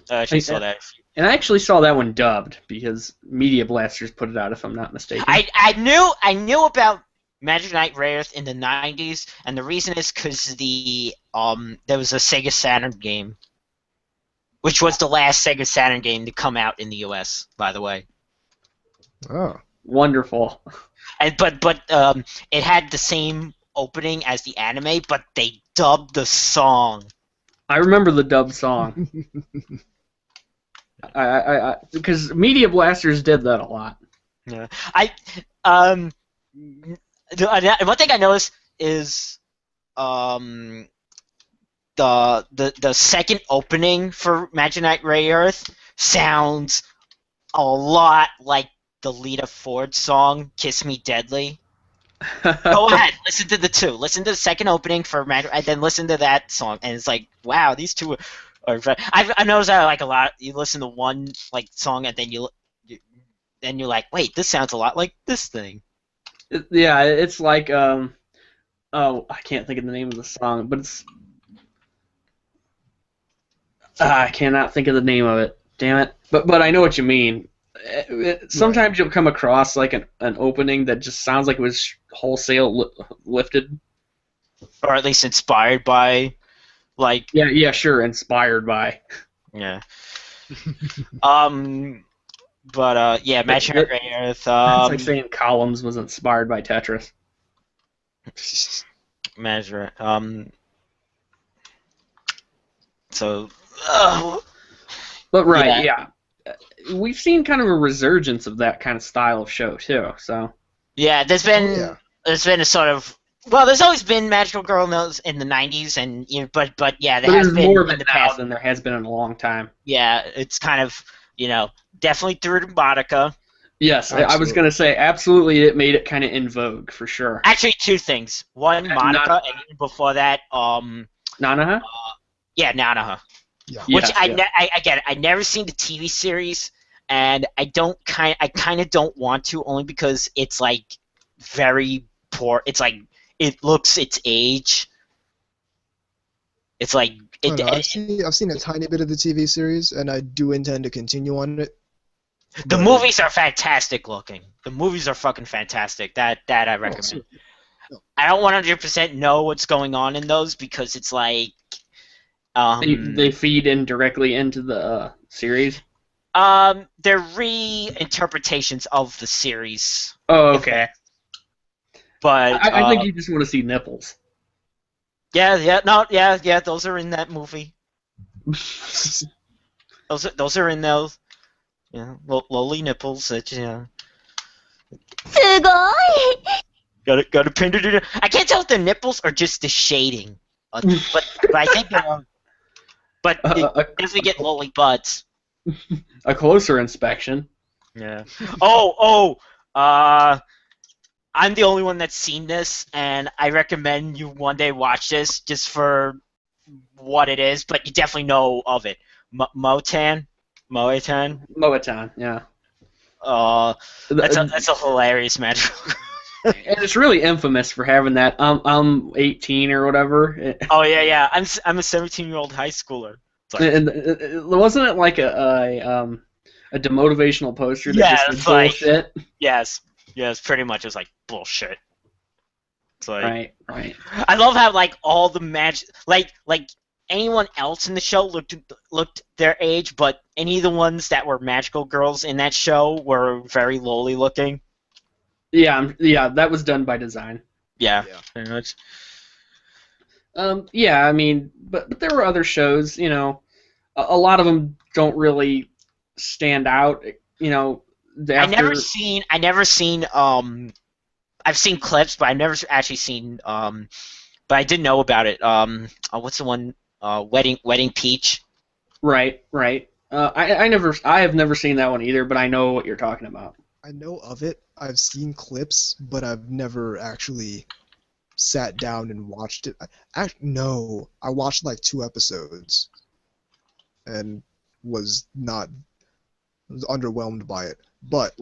actually saw that. And I actually saw that one dubbed because Media Blasters put it out, if I'm not mistaken. I knew about Magic Knight Rayearth in the 90s, and the reason is because there was a Sega Saturn game, which was the last Sega Saturn game to come out in the US, by the way. Oh. Wonderful. And but it had the same opening as the anime, but they dubbed the song. I remember the dub song. I because Media Blasters did that a lot. Yeah. One thing I noticed is the second opening for Magic Knight Rayearth sounds a lot like the Lita Ford song "Kiss Me Deadly." Go ahead, listen to the two. Listen to the second opening for Magic, and then listen to that song, and it's like, wow, these two are. I noticed that like a lot. You listen to one like song, and then you're like, wait, this sounds a lot like this thing. Yeah, it's like I can't think of the name of the song, but it's I cannot think of the name of it. Damn it! But I know what you mean. Sometimes you'll come across like an opening that just sounds like it was wholesale lifted, or at least inspired by, like. Yeah, sure, inspired by. Yeah. Yeah, Magic Knight Rayearth. It's like saying Columns was inspired by Tetris. Magic. So. But right, yeah. We've seen kind of a resurgence of that kind of style of show too. So. Yeah, there's been a sort of. Well, there's always been magical girl notes in the 90s, and but yeah, there's more of it now than there has been in a long time. Yeah, it's kind of definitely through Monica. Yes, absolutely. I was gonna say absolutely. It made it kind of in vogue for sure. Actually, two things. One, Monica, and even before that, Nanaha. Yeah, Nanaha. Yeah. Which I get it. I never seen the TV series, and I kind of don't want to, only because it's like very poor. It's like it looks its age. It's like I've seen a tiny bit of the TV series, and I do intend to continue on it. The movies are fantastic looking. The movies are fucking fantastic. That I recommend. I don't 100% know what's going on in those because it's like. They feed in directly into the series? They're reinterpretations of the series. Oh, okay. But I think you just want to see nipples. Yeah, those are in that movie. those are in those. Yeah, lowly nipples. Got to pin it. I can't tell if the nipples are just the shading, but I think they're. But they definitely get lolly butts. A closer inspection. Yeah. I'm the only one that's seen this, and I recommend you one day watch this just for what it is, but you definitely know of it. Moetan? Moetan, yeah. That's a hilarious match. And it's really infamous for having that. I'm 18 or whatever. Oh yeah. I'm a 17-year-old high schooler. And wasn't it like a demotivational poster that just said bullshit? Yes, pretty much. It's like bullshit. It's like right. I love how like all the match like anyone else in the show looked their age, but any of the ones that were magical girls in that show were very lowly looking. Yeah, that was done by design. Yeah. Pretty much. Yeah, I mean, but there were other shows, you know, a lot of them don't really stand out, you know. I've seen clips, but I've never actually seen, but I did know about it. What's the one, Wedding Peach? Right. I have never seen that one either, but I know what you're talking about. I know of it. I've seen clips, but I've never actually sat down and watched it. I watched like 2 episodes and was underwhelmed by it. But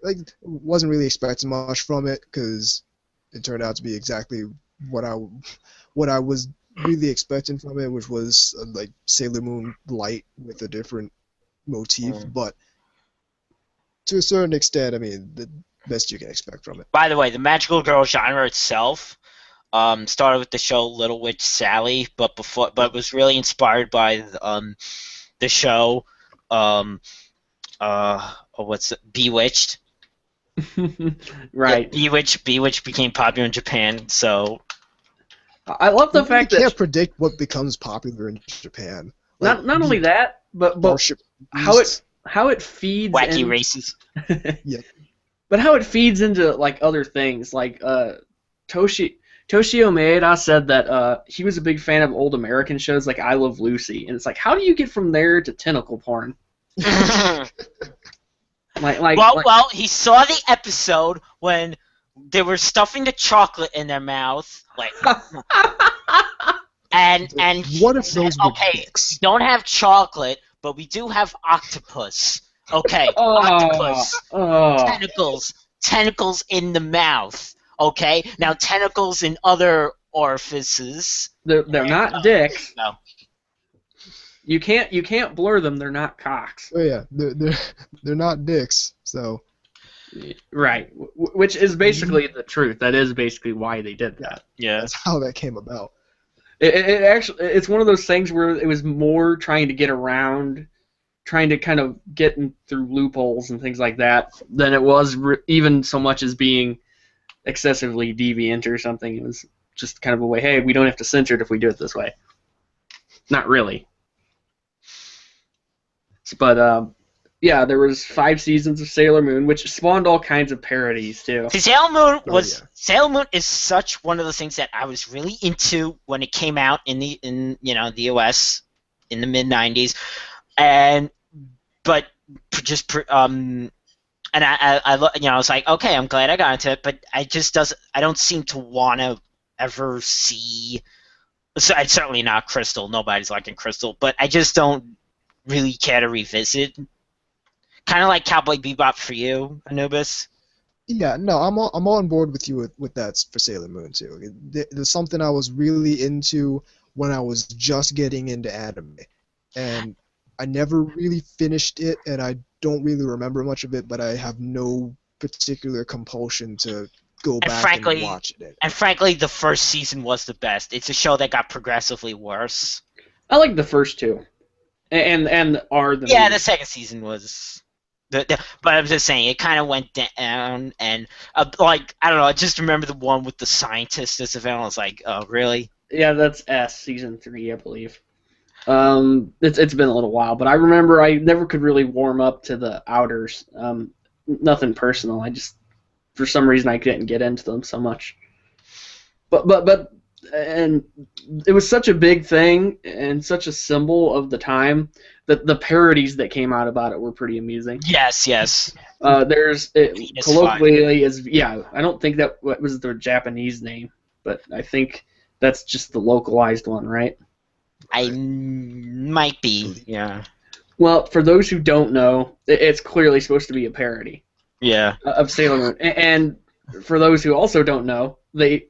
like, wasn't really expecting much from it because it turned out to be exactly what I was really expecting from it, which was like Sailor Moon light with a different motif. But to a certain extent, I mean, the best you can expect from it. By the way, the magical girl genre itself started with the show Little Witch Sally, but was really inspired by the show Bewitched. Right. Bewitched became popular in Japan, so I love the fact that you can't predict what becomes popular in Japan. Like, not only that, but how it feeds wacky races. Yeah. But how it feeds into like other things, like Toshio Maeda said that he was a big fan of old American shows like I Love Lucy, and it's like, how do you get from there to tentacle porn? Well, he saw the episode when they were stuffing the chocolate in their mouth, like, and what if those were dicks? We don't have chocolate, but we do have octopus. Okay, octopus, tentacles in the mouth. Okay, now tentacles in other orifices. They're not dicks. No. You can't blur them. They're not cocks. Oh yeah, they're not dicks. So. Right, which is basically the truth. That is basically why they did that. Yeah, that's how that came about. It actually, it's one of those things where it was more trying to get around, trying to kind of get in through loopholes and things like that, than it was even so much as being excessively deviant or something. It was just kind of a way, hey, we don't have to censor it if we do it this way. Not really. But yeah, there was 5 seasons of Sailor Moon, which spawned all kinds of parodies too. See, Sailor Moon is such one of the things that I was really into when it came out in the US in the mid '90s, and I was like, okay, I'm glad I got into it, but I don't seem to want to ever see. So it's certainly not Crystal. Nobody's liking Crystal, but I just don't really care to revisit. Kind of like Cowboy Bebop for you, Anubis. Yeah, no, I'm on board with you with that for Sailor Moon too. There's something I was really into when I was just getting into anime, and I never really finished it, and I don't really remember much of it, but I have no particular compulsion to go back and watch it. And frankly, the first season was the best. It's a show that got progressively worse. I like the first 2, and the second season was. But I'm just saying, it kind of went down, and like, I don't know, I just remember the one with the scientist as a villain. I was like, oh, really? Yeah, that's season 3, I believe. It's been a little while, but I remember I never could really warm up to the Outers. Nothing personal. I just, for some reason, I couldn't get into them so much. But and it was such a big thing and such a symbol of the time the parodies that came out about it were pretty amusing. Yes, yes. There's Penis colloquially is I don't think that was their Japanese name, but I think that's just the localized one, right? I might be, yeah. Well, for those who don't know, it's clearly supposed to be a parody. Yeah. Of Sailor Moon, and for those who also don't know, the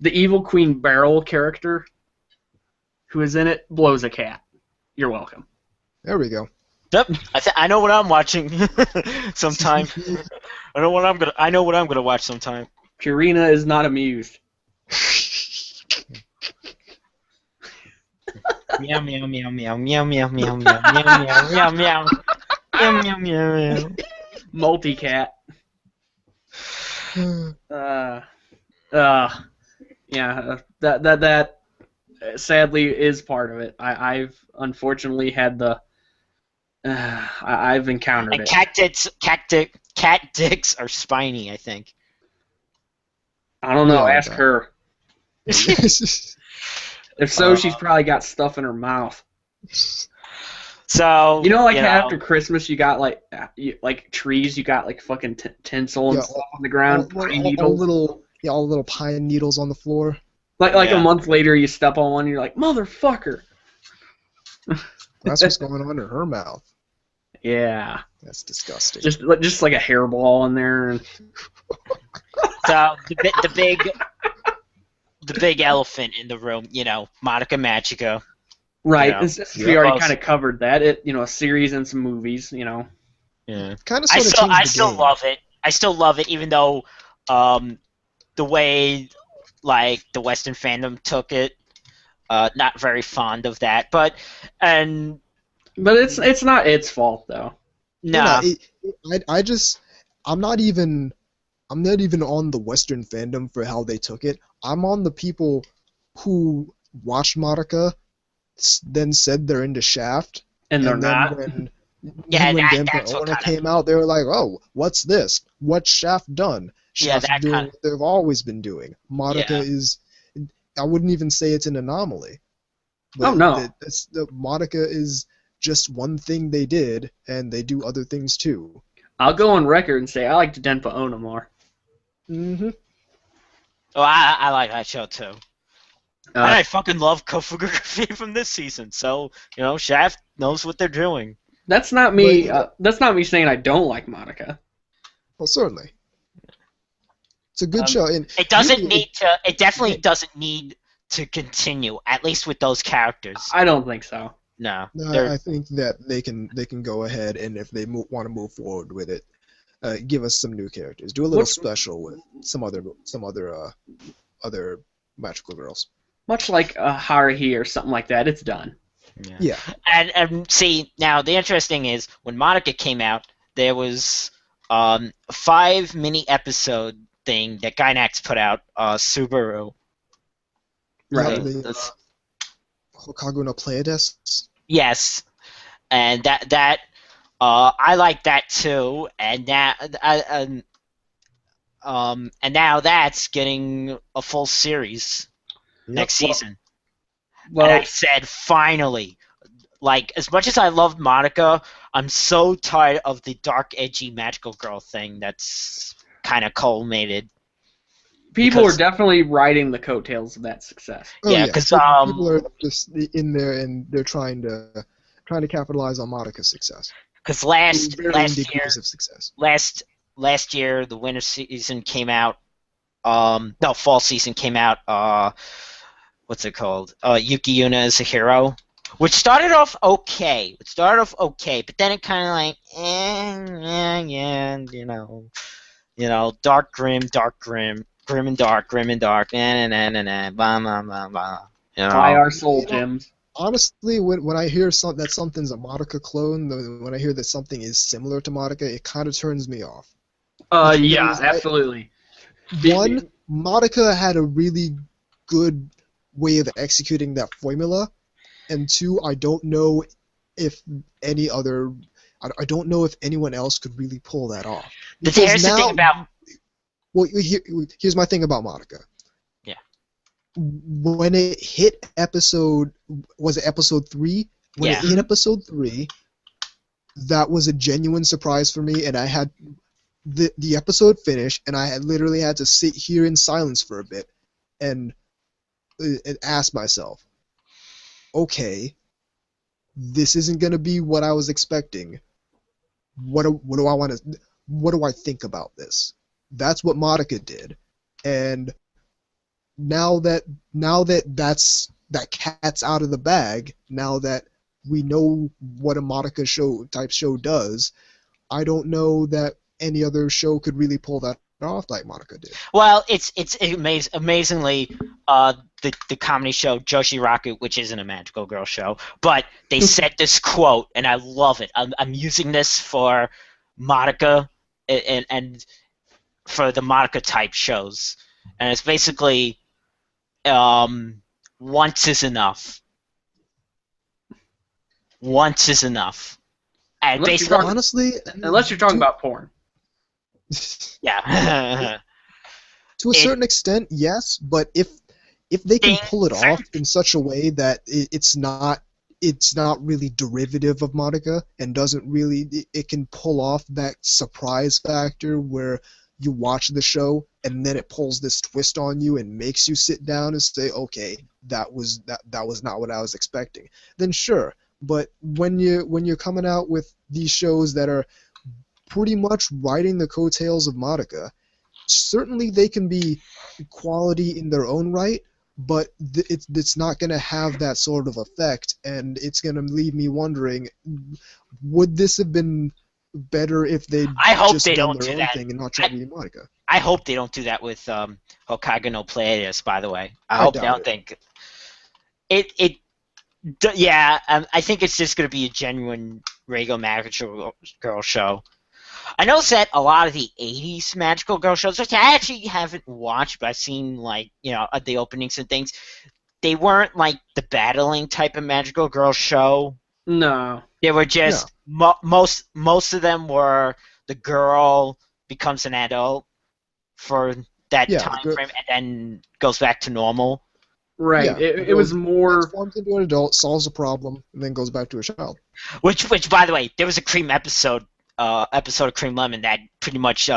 evil Queen Beryl character who is in it blows a cat. You're welcome. There we go. Yep. I know what I'm watching sometime. I know what I'm gonna watch sometime. Purina is not amused. Meow meow meow meow meow meow meow meow meow meow meow meow meow meow. Multi-cat. Yeah, that sadly is part of it. I've unfortunately had the I've encountered And it. cat dicks are spiny, I think. I don't know. Yeah, Ask her. If so, she's probably got stuff in her mouth. So You know, like after Christmas, you got like trees, you got like fucking tinsel and stuff on the ground, pine needles. All little pine needles on the floor. Like a month later, you step on one, and you're like, motherfucker. That's what's going on in her mouth. Yeah. That's disgusting. Just like a hairball in there. And... So the big elephant in the room, Monica Magica. Right. We already Close. kind of covered that. A series and some movies. Yeah. Kind of I sort of still love it. I still love it, even though the way like the Western fandom took it, not very fond of that. But it's not its fault though. No. I'm not even on the Western fandom for how they took it. I'm on the people who watched Madoka, then said they're into Shaft, And they're not. When that's what Onna came out, they were like, "Oh, what's this? What's Shaft done? Yeah, Shaft's doing what they've always been doing. Madoka is. I wouldn't even say it's an anomaly. But no. Madoka is just one thing they did, and they do other things too. I'll go on record and say I like Denpa Onna more. Mm-hmm. Oh, I like that show too. And I fucking love Kofugagrafi from this season. So Shaft knows what they're doing. That's not me. That's not me saying I don't like Madoka. Well, certainly. It's a good show. And it doesn't need to. It definitely doesn't need to continue. At least with those characters. I don't think so. No. I think that they can go ahead, and if they want to move forward with it, give us some new characters. Do a little special with some other magical girls. Much like Haruhi or something like that, it's done. Yeah. And see, now the interesting is when Madoka came out, there was 5 mini episode thing that Gainax put out, Subaru. Right. Hokagu no Pleiades? Yes. And that I like that too, and now that's getting a full series next season. Well, and I said, finally. Like, as much as I loved Madoka, I'm so tired of the dark, edgy, magical girl thing that's kind of culminated. People are definitely riding the coattails of that success. Yeah, because people are just in there and they're trying to capitalize on Madoka's success. Because last year the winter season came out. Fall season came out. What's it called? Yuki Yuna is a Hero, which started off okay. But then it kind of like, dark, grim, grim and dark, blah, blah, blah, blah. Buy our soul gems. Honestly, when I hear that something's a Madoka clone, when I hear that something is similar to Madoka, it kind of turns me off. Yeah, absolutely. One, Madoka had a really good way of executing that formula, and 2, I don't know if anyone else could really pull that off. Here's the thing about... Well, here's my thing about Madoka. Yeah. When it hit episode 3, In episode 3, that was a genuine surprise for me, and I had the episode finished, and I had literally had to sit here in silence for a bit and ask myself, okay, this isn't going to be what I was expecting. What do I think about this? That's what Monica did, and now that that cat's out of the bag, now that we know what a Monica type show does, I don't know that any other show could really pull that off like Monica did. Well, it's amazingly the comedy show Joshi Raku, which isn't a magical girl show, but they said this quote, and I love it. I'm using this for Monica and for the Monica type shows, and it's basically once is enough. Once is enough. And basically, honestly, unless you're talking about porn. Yeah. To a certain extent, yes, but if they can pull it off in such a way that it's not really derivative of Monica and it can pull off that surprise factor where you watch the show and then it pulls this twist on you and makes you sit down and say, okay, that was not what I was expecting. Then sure, but when you're coming out with these shows that are pretty much riding the coattails of Monica, certainly they can be quality in their own right, but it's not going to have that sort of effect, and it's going to leave me wondering, would this have been better if they'd just done their own thing and not tried to be Monica? I hope they don't do that with Hokage no Pleiades, by the way. I hope they don't think it. Yeah, I think it's just going to be a genuine regular magical girl show. I noticed that a lot of the 80s magical girl shows, which I actually haven't watched, but I've seen, like, you know, the openings and things, they weren't like the battling type of magical girl show. No. They were just, most of them were the girl becomes an adult for that time frame and then goes back to normal. Right. Yeah, it was more... transforms into an adult, solves a problem, and then goes back to a child. Which, by the way, there was a Cream episode of Cream Lemon that pretty much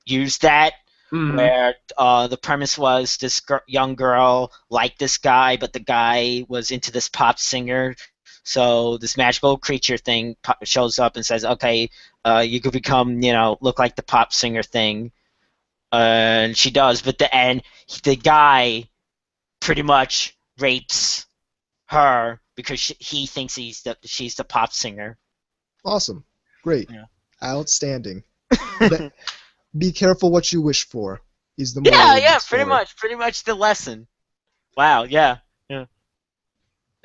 used that, where the premise was this young girl liked this guy, but the guy was into this pop singer. So this magical creature thing shows up and says, okay, you could become, you know, look like the pop singer thing. And she does, but the guy pretty much rapes her because he thinks she's the pop singer. Awesome. Great. Yeah. Outstanding. Be careful what you wish for is the moral of the story. Pretty much the lesson. Wow, yeah.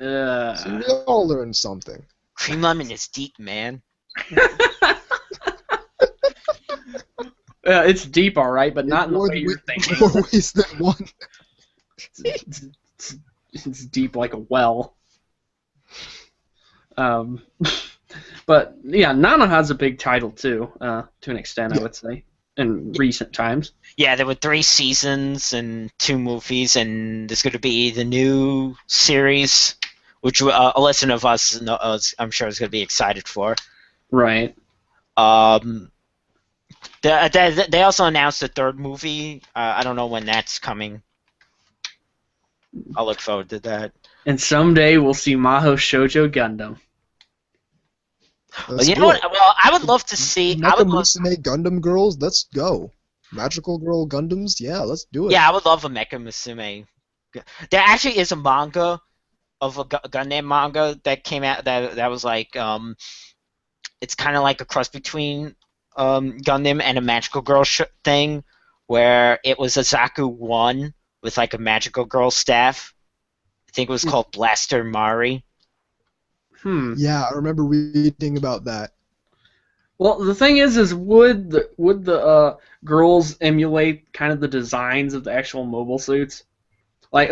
So we all learned something. Cream Lemon is deep, man. It's deep, all right, but not in the way you're thinking. More ways than one. It's deep like a well. But yeah, Nanoha's a big title too, to an extent, I would say, in recent times. Yeah, there were 3 seasons and 2 movies, and there's going to be the new series, which a listener of us, I'm sure, is going to be excited for. Right. They also announced a 3rd movie. I don't know when that's coming. I'll look forward to that. And someday we'll see Mahou Shoujo Gundam. Well, you know what? Well, I would love to see. Mecha Gundam girls, let's go. Magical girl Gundams, yeah, let's do it. Yeah, I would love a Mecha Musume. There actually is a manga of a Gundam manga that came out that was like it's kind of like a cross between Gundam and a magical girl thing, where it was a Zaku 1 with like a magical girl staff. I think it was called Blaster Mari. Yeah, I remember reading about that. Well, the thing is would the girls emulate kind of the designs of the actual mobile suits? Would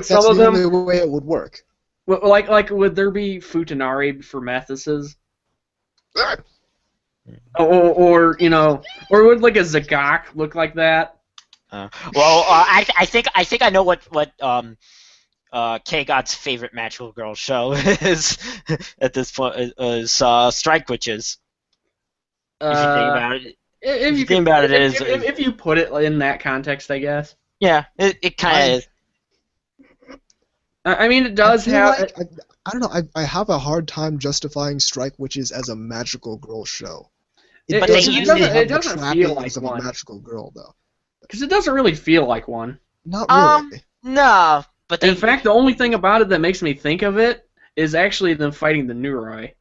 some of them? The only way it would work. Like would there be Futanari for Methuses? or would like a Zagak look like that? I think I know what K-God's favorite magical girl show is at this point is Strike Witches. If you think about it, if you put it in that context, I guess. Yeah, it kind of is. I mean, it does have. Like, I don't know. I have a hard time justifying Strike Witches as a magical girl show. It doesn't feel like one. A magical girl though. Because it doesn't really feel like one. Not really. No, but in fact, the only thing about it that makes me think of it is actually them fighting the Nuroi.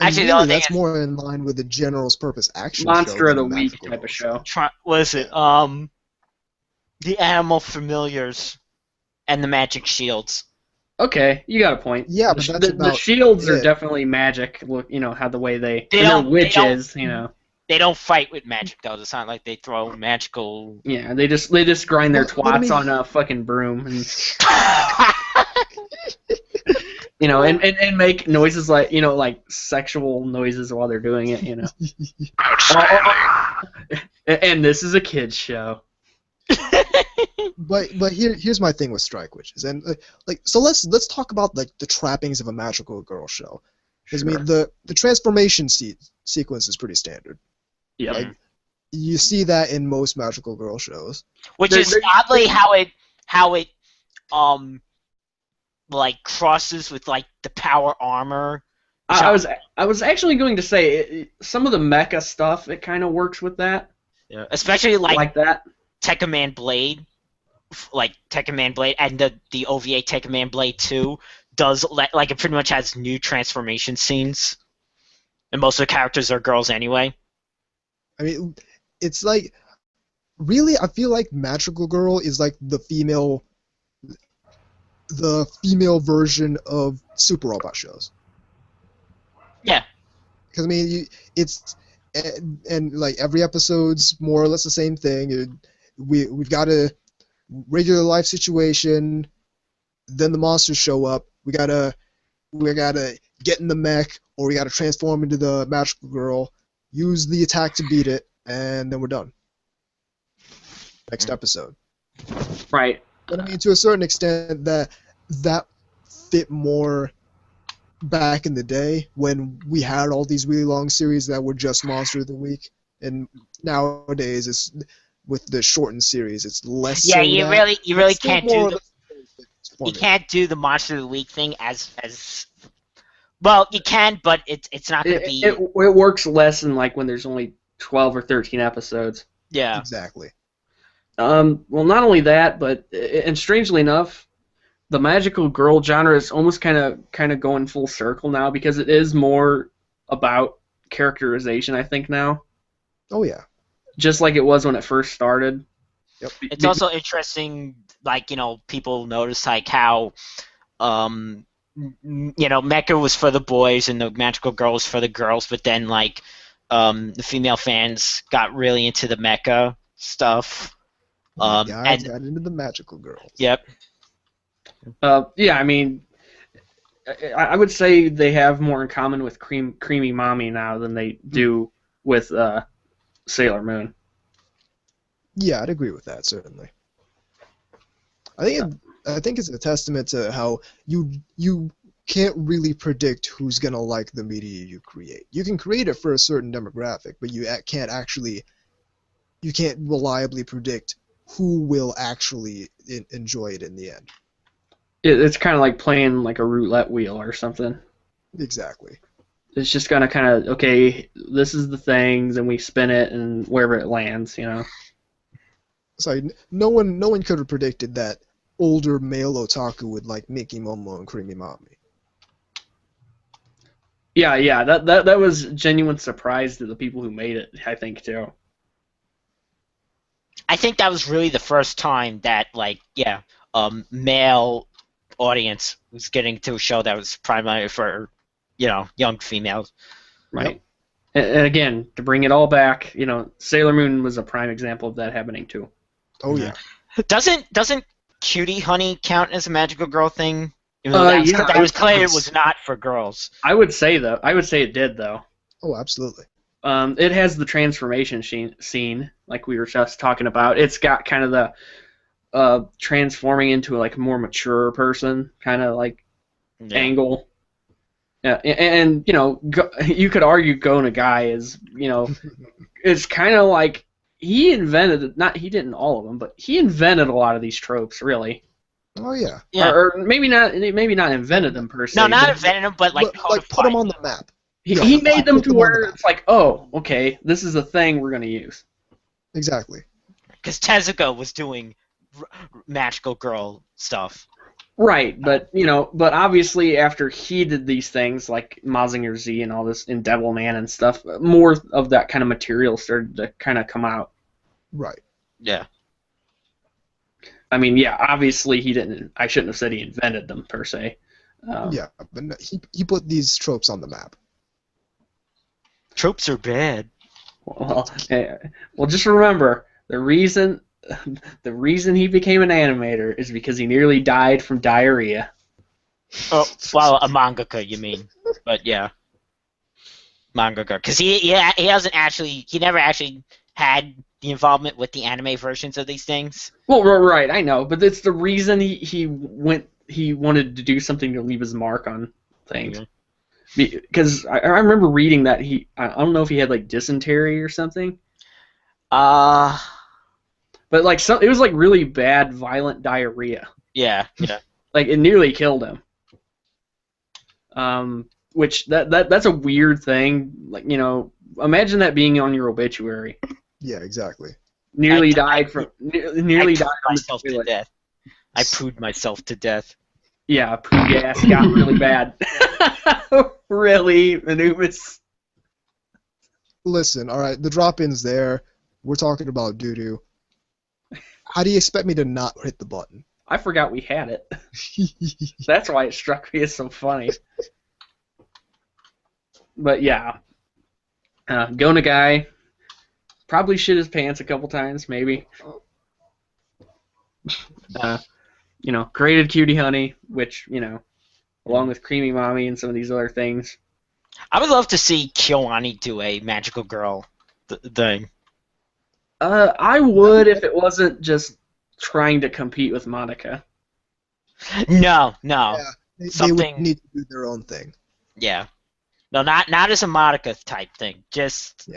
Actually, really, that's more in line with the general's purpose action Monster show of the Week type of show. What is it? The animal familiars and the magic shields. Okay, you got a point. Yeah, but that's the shields are definitely magic. Look, you know how the way they're witches. You know, they don't fight with magic though. It's not like they throw magical. Yeah, they just grind their twats on a fucking broom and. You know, and make noises like, you know, like sexual noises while they're doing it, you know. And this is a kid's show. But here's my thing with Strike Witches, and so let's talk about like the trappings of a magical girl show. Because I mean the transformation sequence is pretty standard. Yeah. Like, you see that in most magical girl shows. Which is oddly how it like crosses with like the power armor. I was actually going to say some of the mecha stuff. It kind of works with that. Yeah, especially like that. Tekken Man Blade, and the OVA Tekken Man Blade 2 does like it pretty much has new transformation scenes, and most of the characters are girls anyway. I mean, it's like really, I feel like Magical Girl is like the female version of Super Robot shows. Yeah. Because I mean, it's and like every episode's more or less the same thing. We've got a regular life situation, then the monsters show up. We gotta get in the mech, or we gotta transform into the Magical Girl, use the attack to beat it, and then we're done. Next episode. Right. But I mean, to a certain extent, that fit more back in the day when we had all these really long series that were just Monster of the Week, and nowadays it's with the shortened series, it's less. Yeah, so you really can't do you can't do the Monster of the Week thing as well. You can, but it's not going to be. It works less than like when there's only 12 or 13 episodes. Yeah. Exactly. Well, not only that, but and strangely enough, the magical girl genre is almost kind of going full circle now because it is more about characterization, I think, now. Oh yeah. Just like it was when it first started. Yep. It's also interesting, like, you know, people notice like how, you know, Mecha was for the boys and the magical girl was for the girls, but then like the female fans got really into the Mecha stuff. Guys got into the magical girls. Yep. Yeah, I mean, I would say they have more in common with Creamy Mommy now than they do with Sailor Moon. Yeah, I'd agree with that, certainly. I think it's a testament to how you can't really predict who's gonna like the media you create. You can create it for a certain demographic, but you can't reliably predict who will actually enjoy it in the end. It's kind of like playing like a roulette wheel or something. Exactly. It's just gonna kind of, okay, this is the things, and we spin it, and wherever it lands, you know. So no one could have predicted that older male otaku would like Miki Momo and Creamy Mommy. Yeah, that was genuine surprise to the people who made it, I think, too. I think that was really the first time that, like, male audience was getting to a show that was primarily for, you know, young females. Right. Yep. And again, to bring it all back, you know, Sailor Moon was a prime example of that happening, too. Oh, yeah. Doesn't Cutie Honey count as a magical girl thing? It was clear it was not for girls. I would say it did, though. Oh, absolutely. It has the transformation scene, like we were just talking about. It's got kind of transforming into like a more mature person kind of like angle. Yeah, and you know, you could argue Go Nagai is, you know, it's kind of like he invented, he didn't all of them, but he invented a lot of these tropes, really. Oh yeah. Or maybe not invented them per se. No, not invented them, but like put them on the map. He made them to where it's like, oh, okay, this is a thing we're gonna use. Exactly. Because Tezuka was doing magical girl stuff. Right, but you know, obviously after he did these things like Mazinger Z and all this in Devilman and stuff, more of that kind of material started to kind of come out. Right. Yeah. I mean, yeah, obviously he didn't. I shouldn't have said he invented them per se. Yeah, but no, he put these tropes on the map. Tropes are bad. Well, just remember the reason he became an animator is because he nearly died from diarrhea. Oh, well, a mangaka, you mean? But yeah, mangaka, because he never actually had the involvement with the anime versions of these things. Well, right, I know, but it's the reason he wanted to do something to leave his mark on things. Mm-hmm. Because I remember reading that I don't know if he had like dysentery or something. But like it was like really bad, violent diarrhea. Yeah. Like it nearly killed him. Which that's a weird thing. Like, you know, imagine that being on your obituary. Yeah, exactly. Nearly died from myself to death. I pooed myself to death. Yeah, poo gas got really bad. Really, Anubis? Listen, all right, the drop-in's there. We're talking about doo-doo. How do you expect me to not hit the button? I forgot we had it. That's why it struck me as so funny. But yeah, Go Nagai probably shit his pants a couple times, maybe. You know, created Cutie Honey, which, you know, along with Creamy Mommy and some of these other things. I would love to see KyoAni do a magical girl thing. I would if it wasn't just trying to compete with Monica. No. Yeah, they would need to do their own thing. Yeah. No, not as a Monica type thing. Just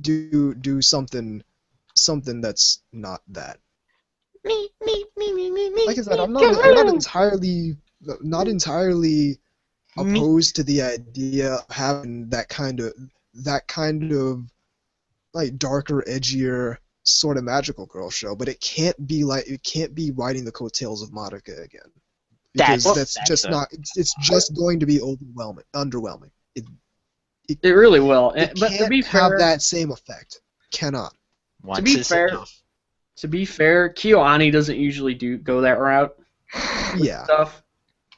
do something that's not that. Me. Like I said, I'm not entirely opposed to the idea of having that kind of like darker, edgier sort of magical girl show, but it can't be riding the coattails of Madoka again. Because that's just not. It's just going to be underwhelming. It really will. It but can't to be fair, have that same effect. Cannot. To be fair, KyoAni doesn't usually go that route. Yeah. Stuff.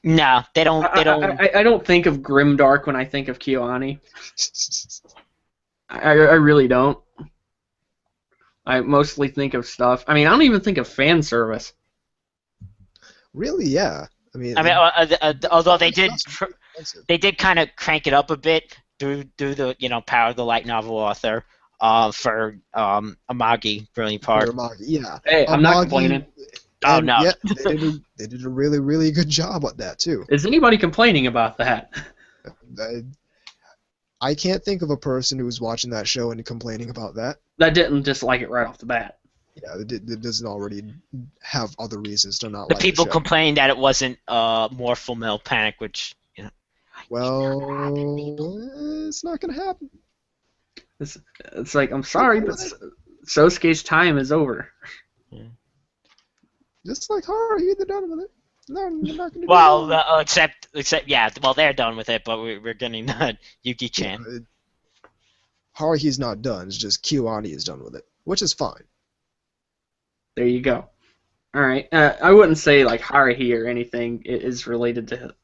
No, they don't. I don't think of grimdark when I think of KyoAni. I really don't. I mostly think of stuff. I mean, I don't even think of fan service. Really? Yeah. I mean, although they did kind of crank it up a bit through the Power of the Light novel author for Amagi Brilliant Part. Yeah. Hey, I'm not complaining. Oh no. Yeah, they did a really, really good job at that too. Is anybody complaining about that? I can't think of a person who was watching that show and complaining about that. That didn't dislike it right off the bat. Yeah, it doesn't already have other reasons to not the like people the show. complained that it wasn't more Full Metal Panic, which well, it's not gonna happen. It's like, I'm sorry, but Sosuke's time is over. Yeah. Just like Haruhi, they're done with it. No, they're not gonna. Well, except yeah, well they're done with it, but we're getting Yuki-chan. Haruhi's not done. It's just KyoAni is done with it, which is fine. There you go. All right. I wouldn't say like Haruhi or anything is related to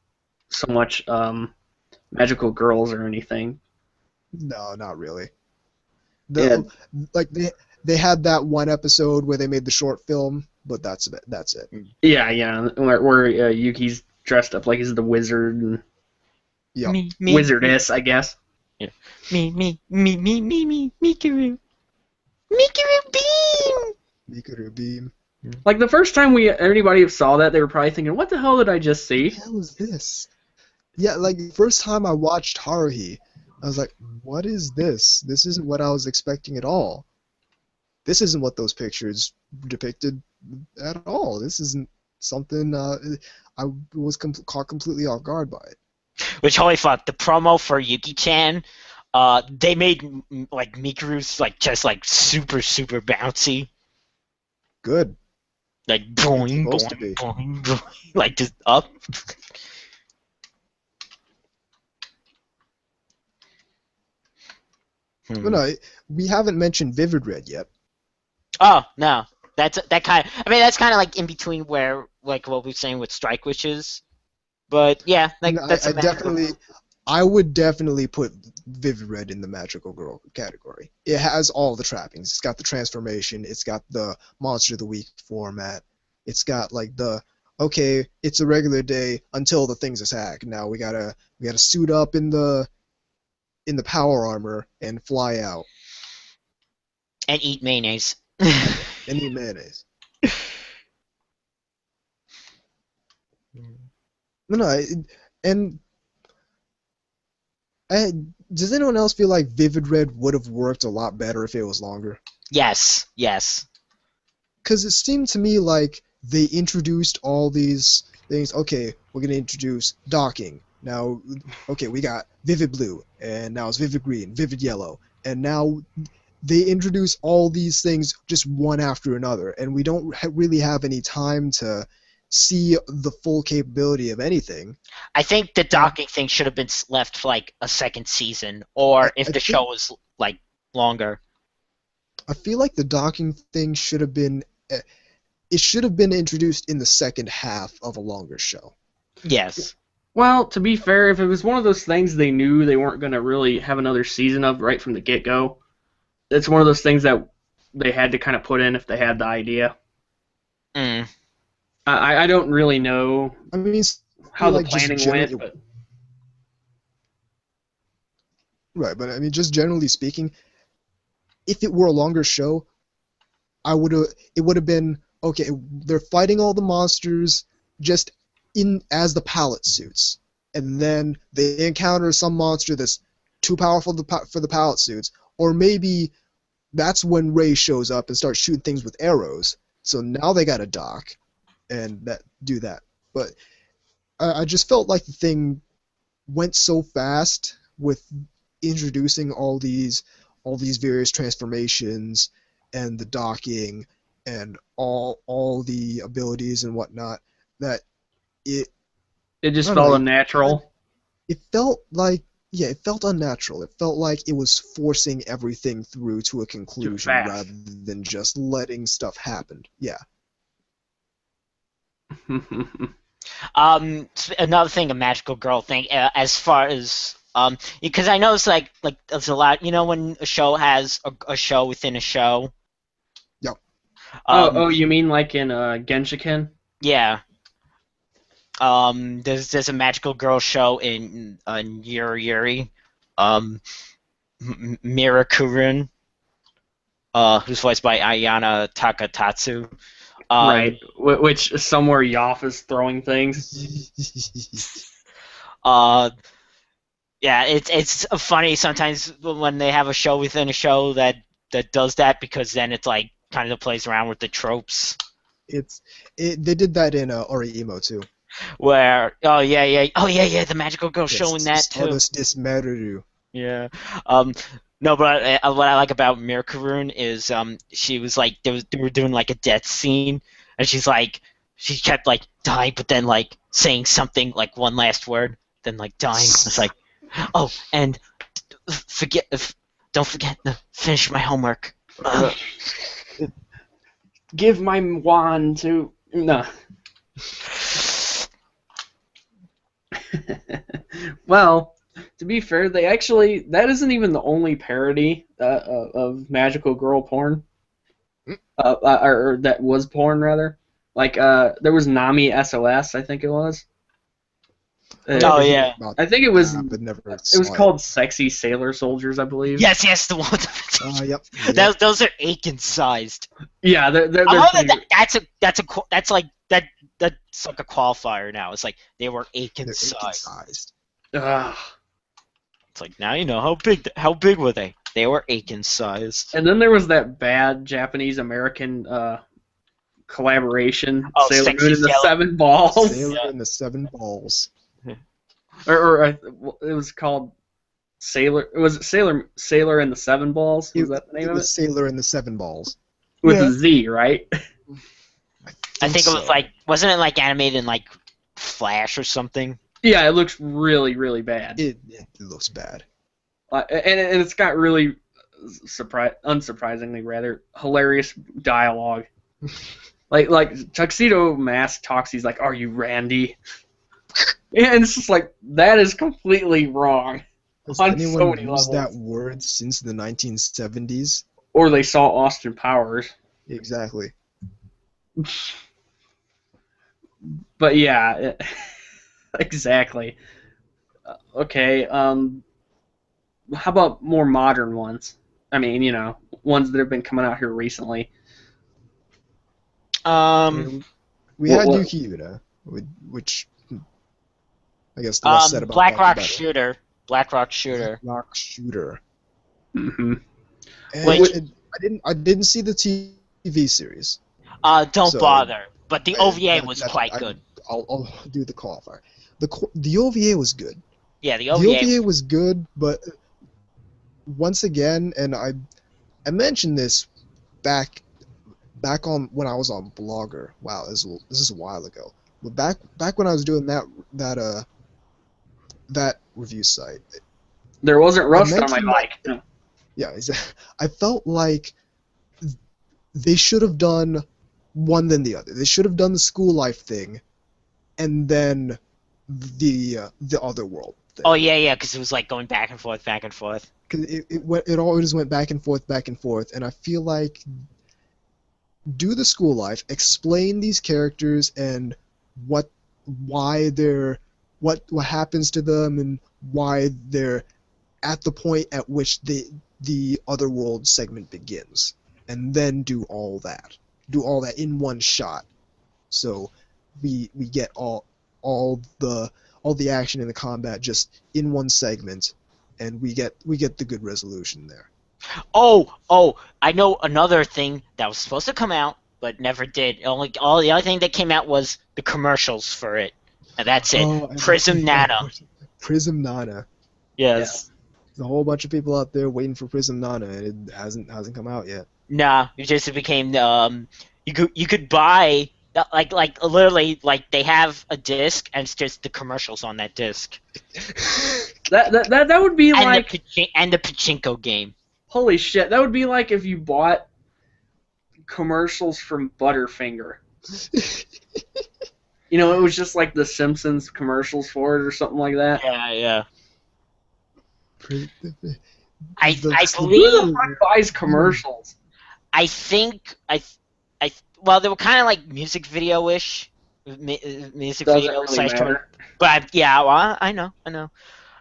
so much magical girls or anything. No, not really. Like they had that one episode where they made the short film, but that's it. Yeah, where Yuki's dressed up like he's the wizard and wizardess, I guess. Yeah. Me, Mikuru beam. Mikuru beam. Like the first time anybody saw that, they were probably thinking, "What the hell did I just see?" What the hell is this? Yeah, like the first time I watched Haruhi, I was like, what is this? This isn't what I was expecting at all. This isn't what those pictures depicted at all. This isn't something I was caught completely off guard by it. Which, holy fuck, the promo for Yuki-chan, they made like Mikuru's like just like super super bouncy, Good. like boing supposed to boing be. boing boing, like just up. But no, we haven't mentioned Vivid Red yet. Oh no, that's that kind. I mean, that's kind of like in between where like what we're saying with Strike Witches, but yeah, like No, that's I would definitely put Vivid Red in the Magical Girl category. It has all the trappings. It's got the transformation. It's got the Monster of the Week format. It's got like okay, it's a regular day until the things attack. Now we gotta suit up in the power armor and fly out and eat mayonnaise. and eat mayonnaise. Does anyone else feel like Vivid Red would have worked a lot better if it was longer? Yes. Because it seemed to me like they introduced all these things. Okay, we're going to introduce docking. Now, okay, we got Vivid Blue, and now it's Vivid Green, Vivid Yellow, and now they introduce all these things just one after another, and we don't really have any time to see the full capability of anything. I think the docking thing should have been left for like a second season, or if the show was like longer. I feel like the docking thing should have been introduced in the second half of a longer show. Yes. Well, to be fair, if it was one of those things they knew they weren't going to really have another season of right from the get-go, it's one of those things that they had to kind of put in if they had the idea. I don't really know how the planning went. But... Right, but I mean, just generally speaking, if it were a longer show, it would have been, okay, they're fighting all the monsters just as the pallet suits, and then they encounter some monster that's too powerful for the pallet suits, or maybe that's when Ray shows up and starts shooting things with arrows, so now they gotta dock and do that. But I just felt like the thing went so fast with introducing all these various transformations and the docking and all the abilities and whatnot that it just felt unnatural. It felt like it felt unnatural. It felt like it was forcing everything through to a conclusion rather than just letting stuff happen. Yeah. Another thing, a Magical Girl thing, as far as because I know it's like there's a lot. You know, when a show has a show within a show. Yep. You mean like in Genshiken? Yeah. There's a Magical Girl show in Yuri Yuri, Mirakurun, who's voiced by Ayana Takatatsu. Right, which somewhere Yoff is throwing things. Yeah, it's funny sometimes when they have a show within a show that does that, because then it's like kind of plays around with the tropes. They did that in Orihimo too. Where the Magical Girl show in that too. Dismaru. Yeah. No, but what I like about Mirakurun is she was like they were doing like a death scene, and she kept like dying, but then like saying something like one last word, then like dying. It's like, oh, and don't forget to finish my homework. Give my wand to no. Well, to be fair, that isn't even the only parody of magical girl porn, or that was porn rather. Like there was Nami SOS, I think it was. Oh, yeah. I think it was. But never It was called Sexy Sailor Soldiers, I believe. Yes, the one. With Yep. Those are Aiken sized. Yeah, they're That's like a qualifier now. It's like they were Aiken sized. Ugh. It's like now you know how big were they? They were Aiken sized. And then there was that bad Japanese American collaboration, Sailor Moon and the Seven Balls. Sailor and the Seven Balls. Or it was called Sailor. Was it Sailor and the Seven Balls? Was that the name of it? Sailor and the Seven Balls. With a Z, right? I think it was wasn't it like animated in like Flash or something? Yeah, it looks really, really bad. It looks bad. And it's got really unsurprisingly rather hilarious dialogue. like Tuxedo Mask talks. He's like, "Are you Randy?" And it's just like that is completely wrong. Has on anyone so many used levels. that word since the 1970s? Or they saw Austin Powers. Exactly. But yeah, exactly. Okay. How about more modern ones? I mean, ones that have been coming out here recently. We had what- Yuki Una, which I guess the less said about Black that, Rock the better. Shooter. Black Rock Shooter. Rock Shooter. Mm-hmm. And I didn't see the TV series. Don't So, bother. But the OVA that- was that- quite I- good. I'll do the qualifier. The OVA was good. Yeah, the The OVA. OVA was good, but once again, and I mentioned this back on when I was on Blogger. Wow, this is a while ago. But back when I was doing that review site. There wasn't rust on my mentioned bike. Yeah, I felt like they should have done one then the other. They should have done the school life thing, and then the other world thing. Oh yeah, because it was like going back and forth, back and forth. Because it always went back and forth, and I feel like do the school life, explain these characters and what happens to them and why they're at the point at which the other world segment begins, and then do all that in one shot, so we get all the action and the combat just in one segment, and we get the good resolution there. Oh, I know another thing that was supposed to come out but never did. The only thing that came out was the commercials for it, and that's it. Prism Nana. Prism Nana. Yes. There's a whole bunch of people out there waiting for Prism Nana, and it hasn't come out yet. Nah, it just became you could buy like literally like they have a disc and it's just the commercials on that disc. That would be And like the pachinko game. holy shit. That would be like if you bought commercials from Butterfinger. It was just like the Simpsons commercials for it or something like that. Yeah. I Who believe the fuck buys commercials? I think well they were kind of like music video-ish, music Doesn't video really slash matter. But yeah, well, I know.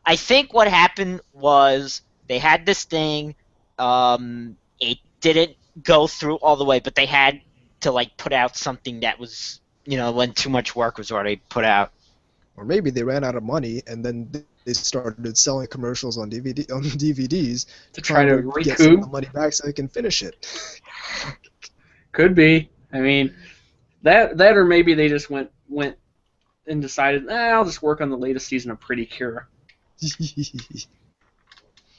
I think what happened was they had this thing. It didn't go through all the way, but they had to like put out something that was, when too much work was already put out. Or maybe they ran out of money, and then they started selling commercials on DVDs To try to get some of recoup? the money back so they can finish it. Could be. I mean, that or maybe they just went and decided, I'll just work on the latest season of Pretty Cure.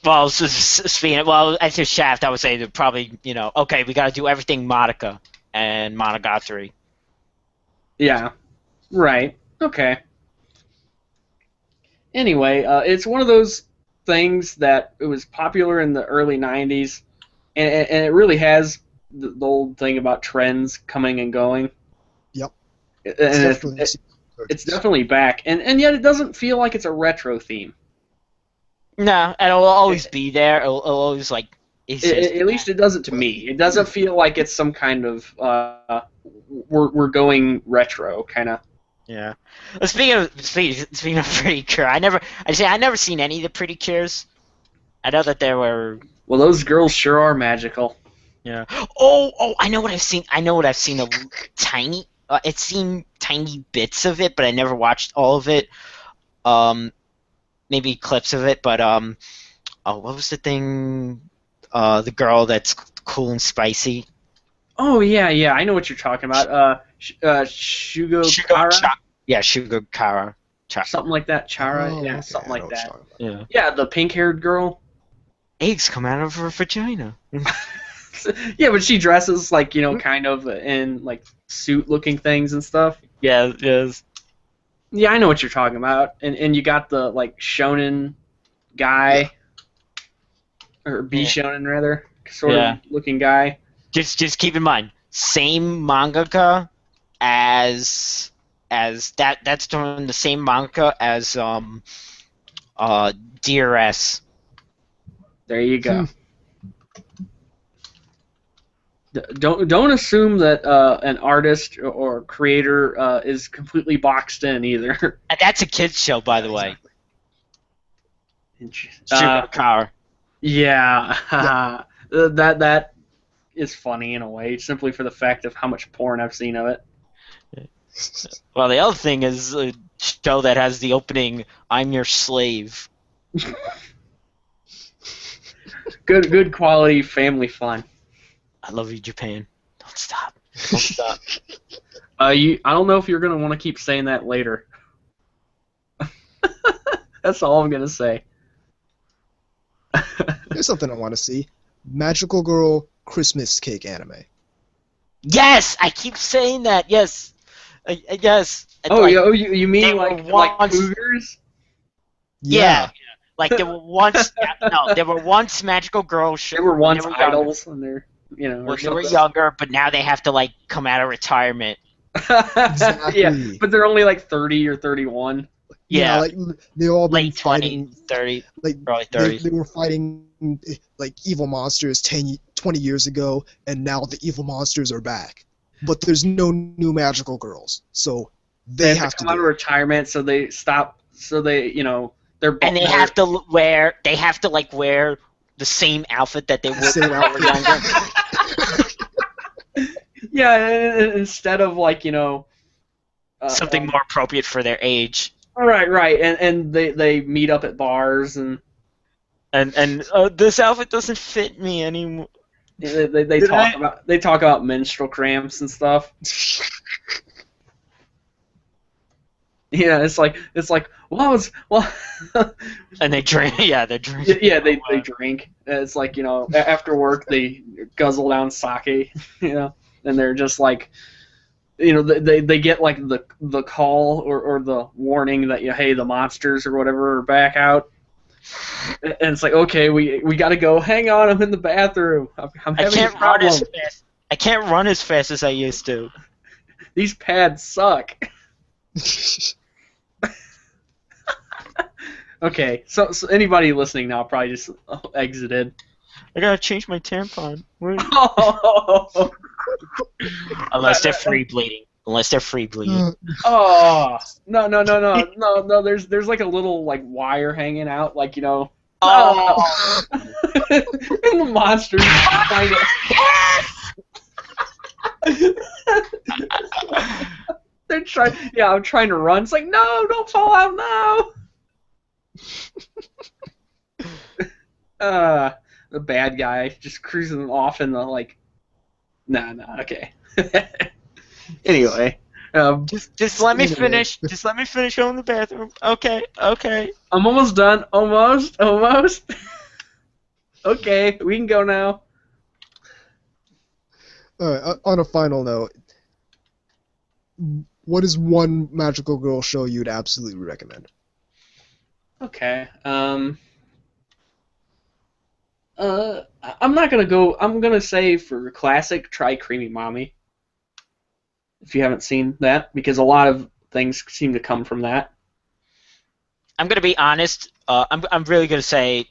Well, speaking as your Shaft, I would say that probably, okay, we got to do everything Monica and Monogatari. Yeah. Right. Okay. Anyway, it's one of those things that it was popular in the early 90s, and it really has the old thing about trends coming and going. Yep. And it's definitely back, and yet it doesn't feel like it's a retro theme. No, and it'll always be there. It'll always like exist. At least it doesn't to me. It doesn't feel like it's some kind of we're going retro kind of. Yeah. Well, speaking of Pretty Cure, I never seen any of the Pretty Cures. I know that there were. Well, those girls sure are magical. Yeah. Oh! I know what I've seen. I know what I've seen. A tiny. It's seen tiny bits of it, but I never watched all of it. Maybe clips of it, but what was the thing? The girl that's cool and spicy. Oh yeah, I know what you're talking about. Shugo Kara? Shugo Kara. Something like that. Chara. Oh, yeah, okay, something I know like what that. you're talking about. Yeah. Yeah, the pink-haired girl. Eggs come out of her vagina. Yeah, but she dresses like, kind of in like suit-looking things and stuff. Yeah, yes. Yeah, I know what you're talking about. And you got the like shonen guy, or shonen rather, sort of looking guy. Just keep in mind, same mangaka as that's doing the same manga as DRS. There you go. Don't assume that an artist or creator is completely boxed in either. And that's a kids show, by the way. Shugo Kara. Yeah, that is funny in a way, simply for the fact of how much porn I've seen of it. Well, the other thing is a show that has the opening, "I'm Your Slave." Good quality family fun. I love you, Japan. Don't stop. Don't stop. I don't know if you're gonna want to keep saying that later. That's all I'm gonna say. There's something I want to see. Magical Girl Christmas Cake anime. Yes, I keep saying that. Yes, yes. Oh, like, you mean like cougars? Yeah. Like there were once. There were once magical girls. They were once idols when they're when they were younger, but now they have to like come out of retirement. Exactly. Yeah, but they're only like 30 or 31. Yeah, like they all been late fighting 20, 30, like early 30s. they were fighting like evil monsters 20 years ago, and now the evil monsters are back. But there's no new magical girls, so they have to come out of retirement. So they stop. So they they're and they have to wear. They have to like wear the same outfit that they wore when they were younger. Yeah, instead of like something more appropriate for their age. Right, and they meet up at bars and this outfit doesn't fit me anymore. They talk about menstrual cramps and stuff. Yeah, it's like and they drink. Yeah, they drink. Yeah, they drink. It's like after work they guzzle down sake, and they're just like. They get like the call or the warning that hey, the monsters or whatever are back out, and it's like, okay, we got to go. Hang on, I'm in the bathroom. I'm having a problem. I can't run as fast as I used to. These pads suck. Okay, so anybody listening now probably just exited. I gotta change my tampon. Oh. Unless they're free bleeding. Oh no! There's like a little like wire hanging out, like Oh. And the monsters find it. They're trying. Yeah, I'm trying to run. It's like, no, don't fall out now. The bad guy just cruising off in the like. Nah, okay. Anyway, just let me finish. Just let me finish going to the bathroom. Okay. I'm almost done. Almost. Okay, we can go now. Alright, on a final note, what is one magical girl show you'd absolutely recommend? Okay. I'm not gonna go. I'm gonna say for classic, try Creamy Mommy. If you haven't seen that, because a lot of things seem to come from that. I'm gonna be honest. I'm really gonna say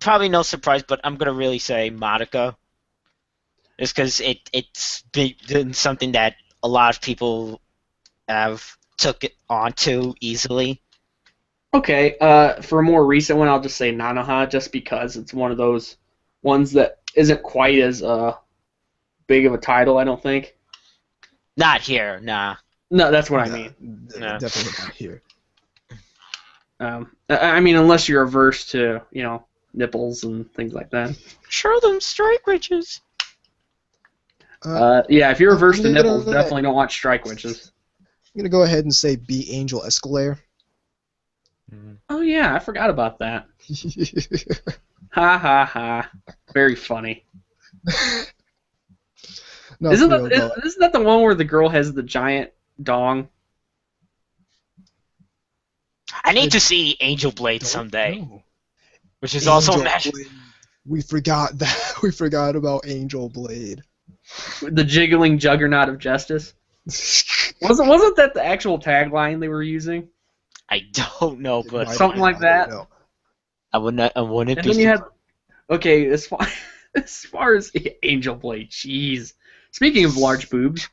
probably no surprise, but I'm gonna really say Monica. It's because it's been something that a lot of people have took it on too easily. Okay, for a more recent one, I'll just say Nanoha, just because it's one of those ones that isn't quite as big of a title, I don't think. Not here, nah. No, that's what I No, mean. No. Definitely not here. I mean, unless you're averse to, nipples and things like that. Show them strike witches. Yeah, if you're averse to I'm gonna- nipples, definitely don't watch Strike Witches. I'm gonna go ahead and say B Angel Escalaire. Oh yeah, I forgot about that. Ha ha ha. Very funny. No, Isn't for real, though. that the one where the girl has the giant dong? I need to see Angel Blade someday, No. which is also Angel match. Blade. We forgot that. We forgot about Angel Blade. The jiggling juggernaut of justice. Wasn't that the actual tagline they were using? I don't know, but Something like that. I wouldn't And be. then you had, okay, as far as Angel Blade, jeez. Speaking of large boobs,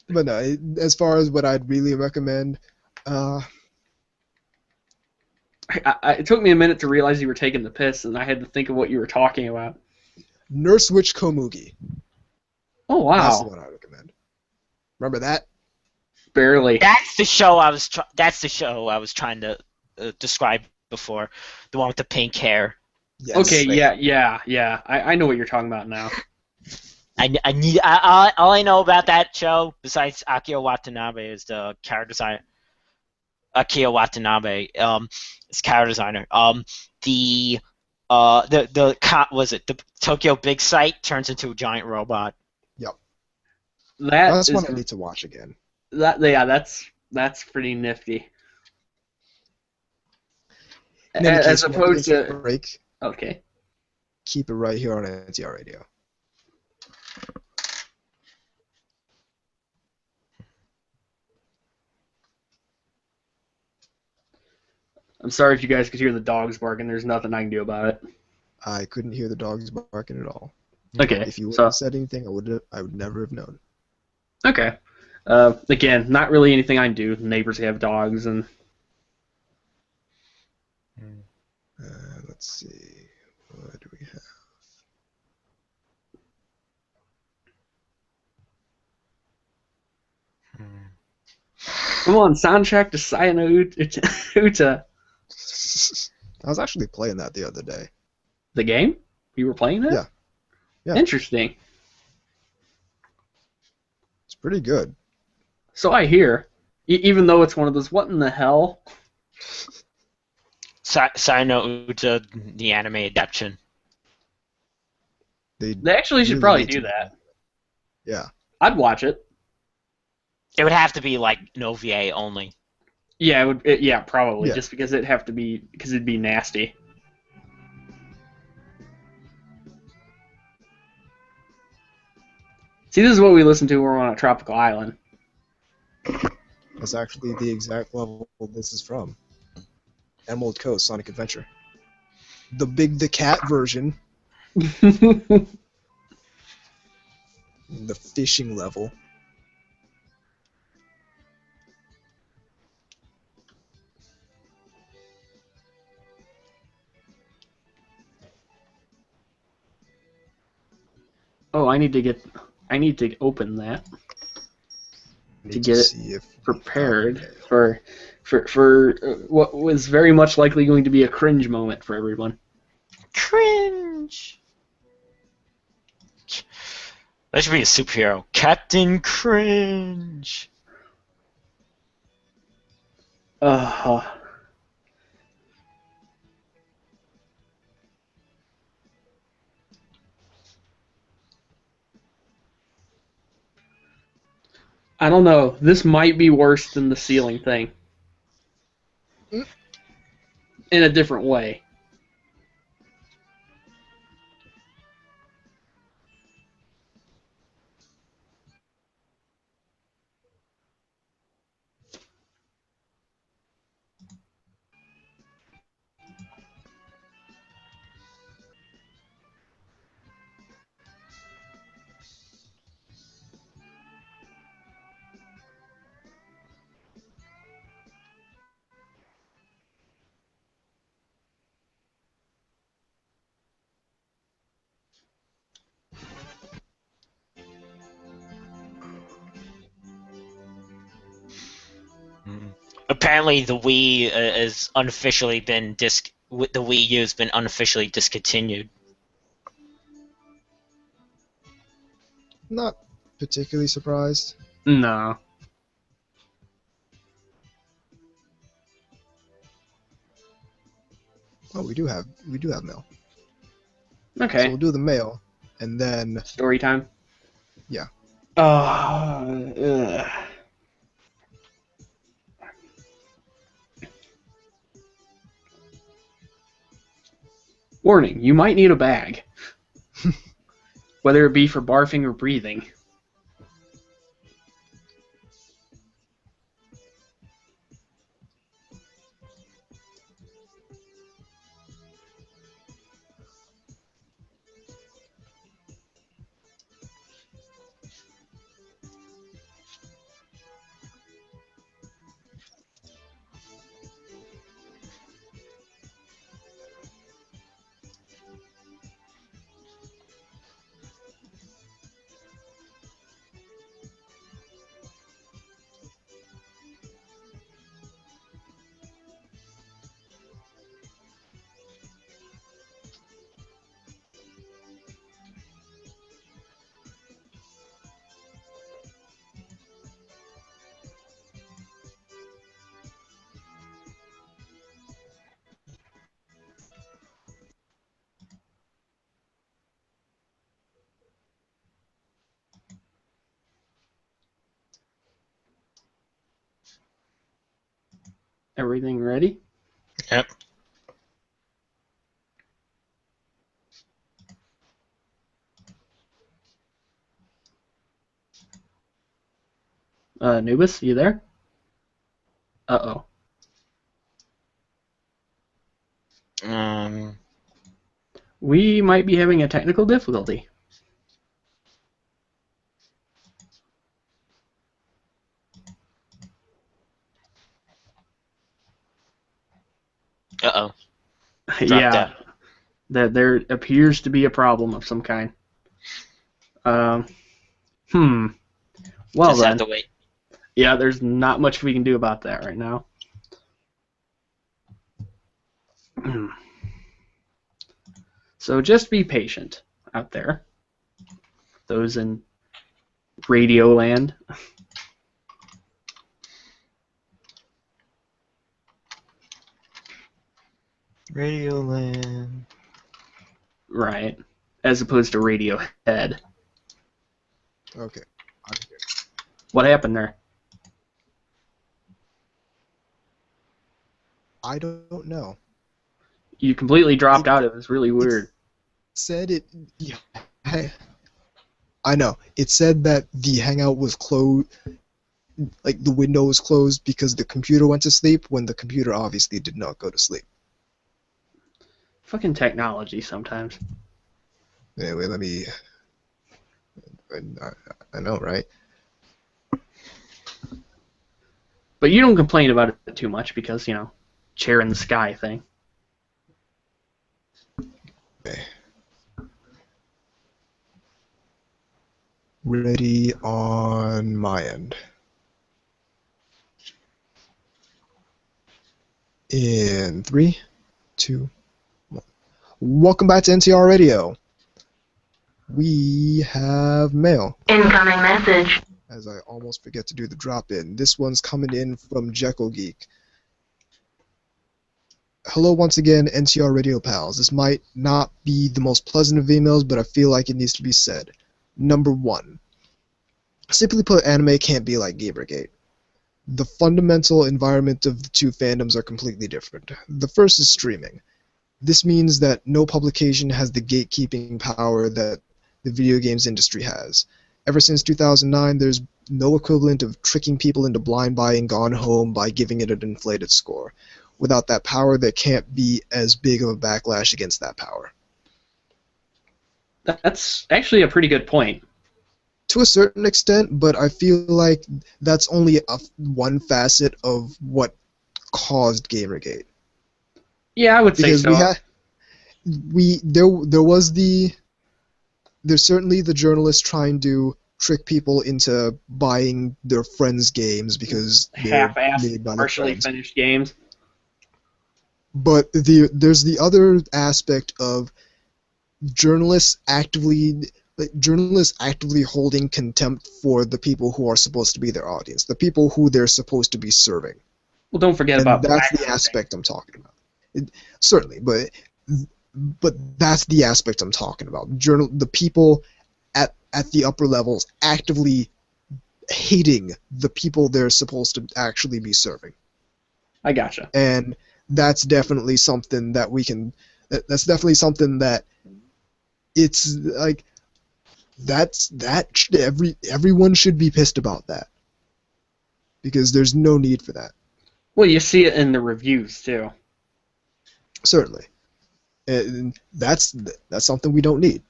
But no, as far as what I'd really recommend, it took me a minute to realize you were taking the piss, and I had to think of what you were talking about. Nurse Witch Komugi. Oh That's the wow, one I recommend. Remember that? barely. That's the show I was. That's the show I was trying to describe before. The one with the pink hair. Yes. Okay, yeah. I know what you're talking about now. All I know about that show, besides Akio Watanabe, is the character designer. Akio Watanabe, is character designer. The Tokyo Big Sight turns into a giant robot. That's one I need to watch again. That's pretty nifty. In any As case, opposed take a to break, okay. keep it right here on NTR Radio. I'm sorry if you guys could hear the dogs barking. There's nothing I can do about it. I couldn't hear the dogs barking at all. Okay. If you would So have said anything, I would never have known. okay. Again, not really anything I can do. Neighbors have dogs, and Let's see. What do we have? come on, soundtrack to Sayano Uta. I was actually playing that the other day. The game? You were playing that? Yeah. Yeah. Interesting. It's pretty good. So I hear, even though it's one of those, what in the hell? Sayano Uta, the anime adaptation. They actually should probably do that. Yeah. I'd watch it. It would have to be like an OVA only. Yeah, it would. Yeah, probably. Yeah. Just because it'd be nasty. See, this is what we listen to when we're on a tropical island. That's actually the exact level this is from. Emerald Coast Sonic Adventure. The cat version. The fishing level. Oh, I need to open that to get it prepared for what was very much likely going to be a cringe moment for everyone. Cringe. That should be a superhero. Captain Cringe. I don't know. This might be worse than the ceiling thing. In a different way. apparently the Wii is unofficially been the Wii U has been unofficially discontinued. Not particularly surprised. No. Oh, we do have mail. Okay. So we'll do the mail, and then Story time. yeah. Ugh. Warning, you might need a bag. Whether it be for barfing or breathing. Everything ready? Yep. Anubis, you there? Uh-oh. We might be having a technical difficulty. Uh-oh. Yeah. That there appears to be a problem of some kind. Well Just then. have to wait. Yeah, there's not much we can do about that right now. So just be patient out there. Those in Radio Land. Radioland. Right. As opposed to Radiohead. Okay. I'm here. What happened there? I don't know. You completely dropped out. It was really weird. Said it. Yeah. I know. It said that the Hangout was closed, like the window was closed because the computer went to sleep when the computer obviously did not go to sleep. Fucking technology sometimes. Anyway, let me. I know, right? But you don't complain about it too much because, chair in the sky thing. Okay. Ready on my end. In 3, 2, 1. Welcome back to NTR Radio. We have mail. Incoming message. As I almost forget to do the drop-in. This one's coming in from Jekyll Geek. Hello once again, NTR Radio pals. This might not be the most pleasant of emails, but I feel like it needs to be said. Number 1. Simply put, anime can't be like Gamergate. The fundamental environment of the two fandoms are completely different. The first is streaming. This means that no publication has the gatekeeping power that the video games industry has. Ever since 2009, there's no equivalent of tricking people into blind buying Gone Home by giving it an inflated score. Without that power, there can't be as big of a backlash against that power. That's actually a pretty good point. To a certain extent, but I feel like that's only one facet of what caused Gamergate. Yeah, I would say so. There's certainly the journalists trying to trick people into buying their friends' games because they're half-assed, made by their partially friends. finished games. But there's the other aspect of journalists actively holding contempt for the people who are supposed to be their audience, the people who they're supposed to be serving. Well, don't forget And about that's the blacklisting. aspect I'm talking about. Certainly, but that's the aspect I'm talking about. The people at the upper levels actively hating the people they're supposed to actually be serving. I gotcha. And that's definitely something that we can. That's definitely something that it's like. Everyone should be pissed about that because there's no need for that. Well, you see it in the reviews too. Certainly, and that's something we don't need.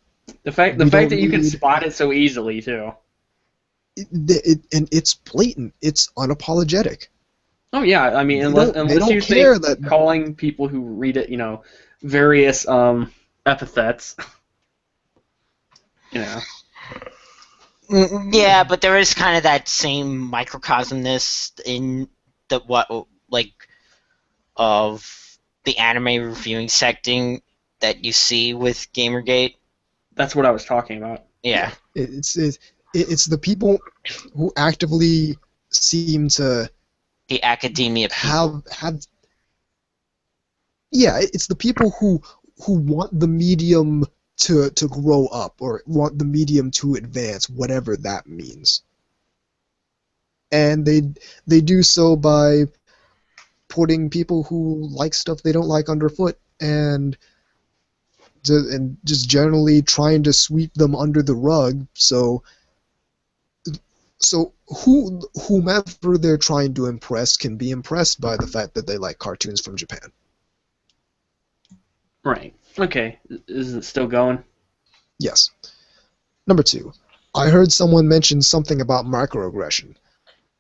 The fact that you can spot it so easily too. And it's blatant. It's unapologetic. Oh yeah, I mean, unless don't you care think that- calling people who read it, various epithets. Yeah, but there is kind of that same microcosmness in of the anime reviewing secting that you see with Gamergate. That's what I was talking about. Yeah. It's the people who actively seem to The academia people. have. Yeah, it's the people who want the medium to grow up or want the medium to advance, whatever that means. And they do so by putting people who like stuff they don't like underfoot and just generally trying to sweep them under the rug. So whomever they're trying to impress can be impressed by the fact that they like cartoons from Japan. Right. Okay. Is it still going? Yes. Number 2. I heard someone mention something about microaggression.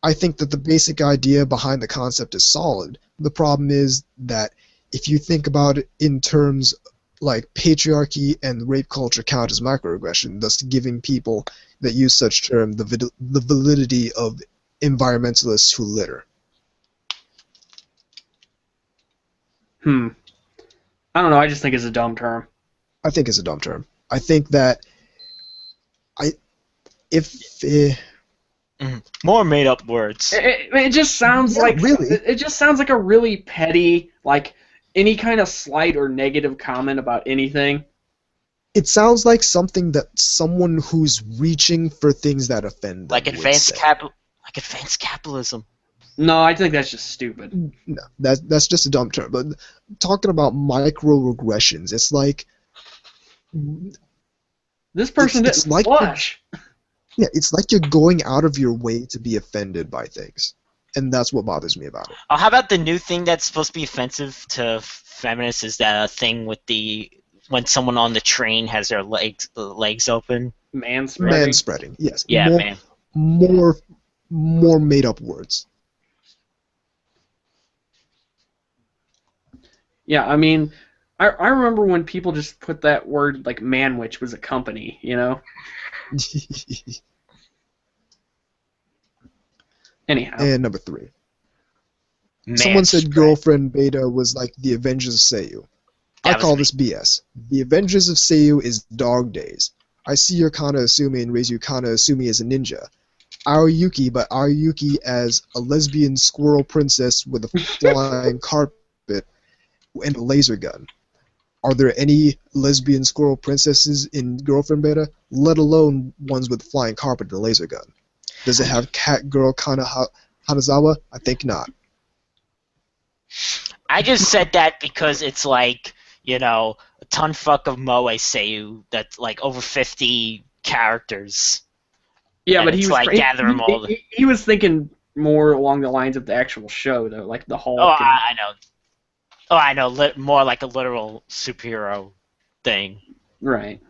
I think that the basic idea behind the concept is solid. The problem is that if you think about it in terms like patriarchy and rape culture count as microaggression, thus giving people that use such term the validity of environmentalists who litter. I don't know. I just think it's a dumb term. I think it's a dumb term. I think that More made up words. It just sounds like really. It just sounds like a really petty, like any kind of slight or negative comment about anything. It sounds like something that someone who's reaching for things that offend them Like would advanced say. advanced capitalism. No, I think that's just stupid. No, that's just a dumb term. But talking about microaggressions, it's like This person It's didn't like flush. yeah, it's like you're going out of your way to be offended by things, and that's what bothers me about it. Oh, how about the new thing that's supposed to be offensive to feminists? Is that thing with when someone on the train has their legs open? Manspreading. Manspreading, yes. Yeah, more, man. More made up words. Yeah, I mean, I remember when people just put that word like manwich was a company, Anyhow. And number 3. Someone said Girlfriend Beta was like the Avengers of Seiyu. I call this BS. The Avengers of Seiyu is Dog Days. I see your Kana Asumi and raise you Kana Asumi as a ninja. Aoyuki, but Aoyuki as a lesbian squirrel princess with a flying carpet and a laser gun. Are there any lesbian squirrel princesses in Girlfriend Beta? Let alone ones with flying carpet and a laser gun. Does it have cat girl Hanazawa? I think not. I just said that because it's like, a ton fuck of Moe Seiyu that's like over 50 characters. Yeah, and but it's like gather 'em all. He was thinking more along the lines of the actual show, though, like the Hulk. Oh, I know. Oh, I know. More like a literal superhero thing. Right.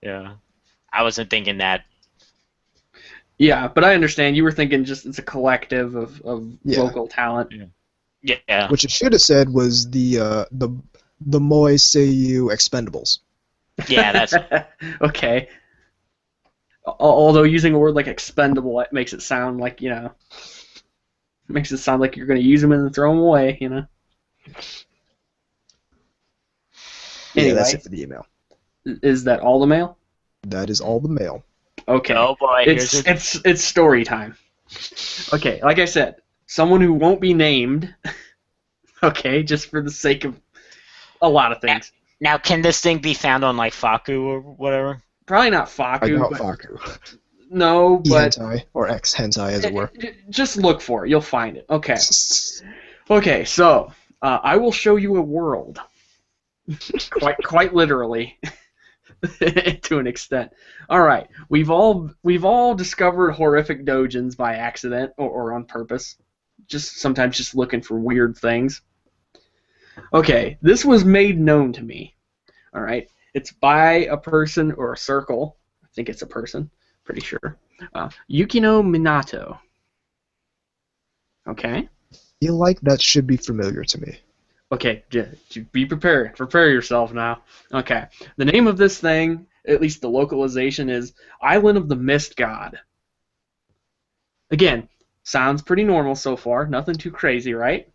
Yeah. I wasn't thinking that. Yeah, but I understand. You were thinking just it's a collective of local talent. Yeah. What you should have said was the Moe Seiyu Expendables. Yeah, that's. Okay. Although using a word like expendable, it makes it sound like, makes it sound like you're going to use them and then throw them away, Yeah, Anyway, that's it for the email. Is that all the mail? That is all the mail. Okay. Oh boy, It's story time. Okay, like I said, someone who won't be named, okay, just for the sake of a lot of things. Now, can this thing be found on like Faku or whatever? Probably not I Faku. doubt But, Faku. no, but hentai, or ex-hentai, as it were. just look for it. You'll find it. Okay. Okay, so I will show you a world. quite literally, to an extent. All right, we've all discovered horrific dojins by accident or on purpose. Sometimes just looking for weird things. Okay, this was made known to me. All right, it's by a person or a circle. I think it's a person. Pretty sure. Yukino Minato. Okay. I feel like that should be familiar to me. Okay, be prepared. Prepare yourself now. Okay, the name of this thing, at least the localization, is Island of the Mist God. Again, sounds pretty normal so far. Nothing too crazy, right?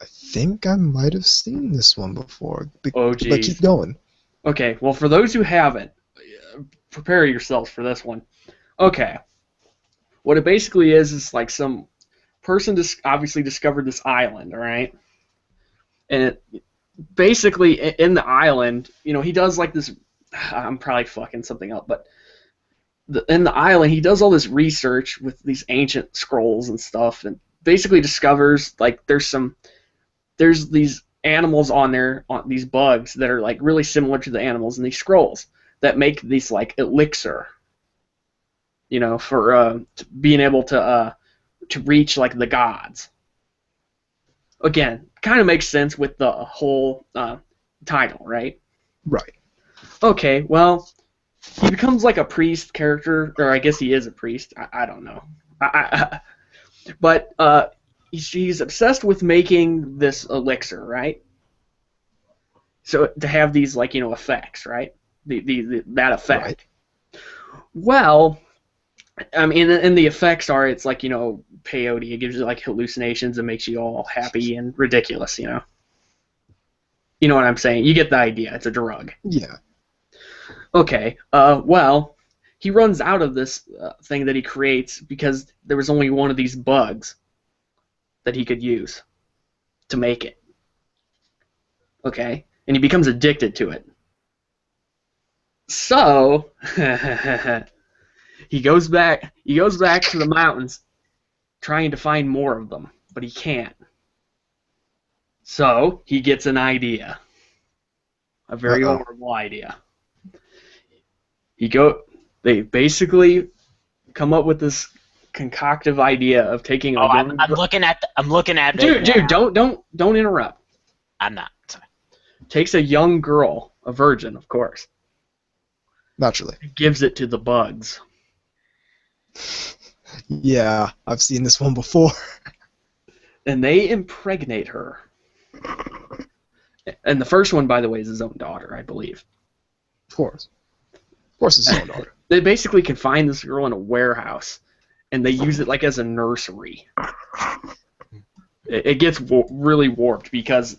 I think I might have seen this one before. Oh, geez. But keep going. Okay, well, for those who haven't, prepare yourselves for this one. Okay, what it basically is like some person obviously discovered this island, all right? And basically, in the island, he does like this. I'm probably fucking something up, but in the island, he does all this research with these ancient scrolls and stuff, and basically discovers like there's these animals on there, these bugs that are like really similar to the animals in these scrolls that make these like elixir, for being able to reach like the gods. Again, kind of makes sense with the whole title, right? Right. Okay, well, he becomes like a priest character, or I guess he is a priest. I don't know. But he's obsessed with making this elixir, right? So to have these like effects, right? That effect. Right. Well, I mean, and the effects are, it's like, peyote. It gives you like hallucinations and makes you all happy and ridiculous, You know what I'm saying? You get the idea. It's a drug. Yeah. Okay. Well, he runs out of this thing that he creates because there was only one of these bugs that he could use to make it. Okay? And he becomes addicted to it. So he goes back to the mountains trying to find more of them, but he can't. So he gets an idea. A very horrible idea. They basically come up with this concoctive idea of taking a young I'm looking at Dude, don't interrupt. I'm not. Sorry. Takes a young girl, a virgin, of course. Naturally. Gives it to the bugs. Yeah, I've seen this one before. And they impregnate her. And the first one, by the way, is his own daughter, I believe. Of course. Of course it's his own daughter. They basically confine this girl in a warehouse, and they use it like as a nursery. It gets really warped because,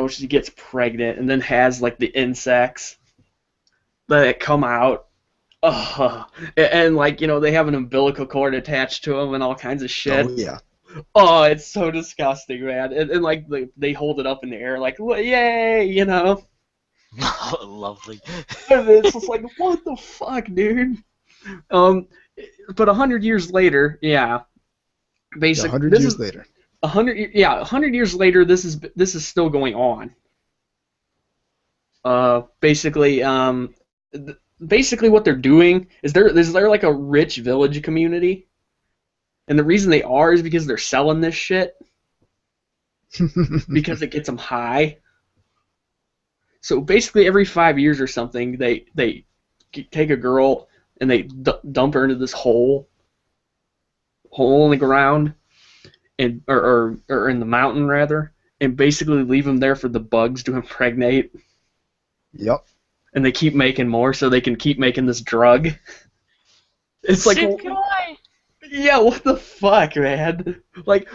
she gets pregnant and then has like the insects that come out. And like, they have an umbilical cord attached to them and all kinds of shit. Oh, yeah. Oh, it's so disgusting, man. And like, they hold it up in the air like, yay, Lovely. It's just like, what the fuck, dude? But 100 years later, yeah. Basically, 100 years later. 100 years later, this is still going on. Basically, what they're doing is they're like a rich village community, and the reason they are is because they're selling this shit because it gets them high. So basically, every 5 years or something, they take a girl and they dump her into this hole in the ground, or in the mountain rather, and basically leave them there for the bugs to impregnate. Yep. And they keep making more so they can keep making this drug. It's like, yeah, what the fuck, man? Like,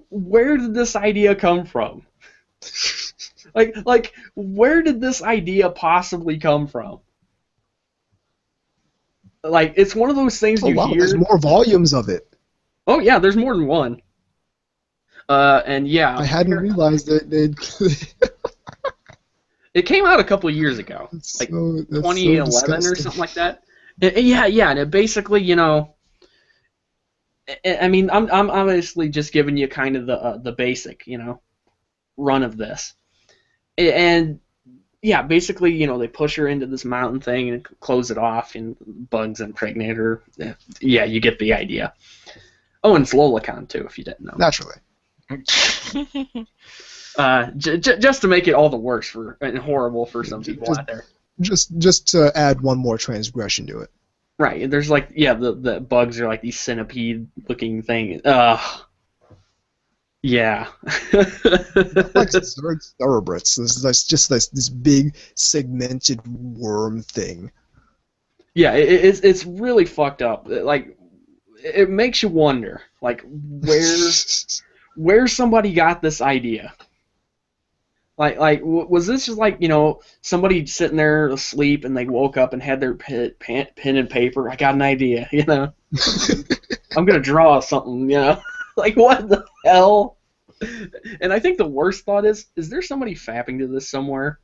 where did this idea come from? Like, where did this idea possibly come from? Like, it's one of those things you hear. There's more volumes of it. Oh yeah, there's more than one. And yeah, I hadn't realized that they'd. It came out a couple of years ago, like 2011 or something like that. Yeah, and it basically, you know, I mean, I'm obviously just giving you kind of the basic, you know, run of this, and yeah, basically, you know, they push her into this mountain thing and close it off, and bugs impregnate her. Yeah, you get the idea. Oh, and it's Lolicon too, if you didn't know. Naturally. Just to make it all the worse for and horrible for some people out there. Just to add one more transgression to it. Right. There's like the bugs are like these centipede-looking things. Yeah. Like Cerebrits. There's just this big segmented worm thing. Yeah, it's really fucked up. Like, it makes you wonder, like, where somebody got this idea. Like, was this just like, you know, somebody sitting there asleep and they woke up and had their pen and paper? I got an idea, you know. I'm gonna draw something, you know. Like, what the hell? And I think the worst thought is there somebody fapping to this somewhere?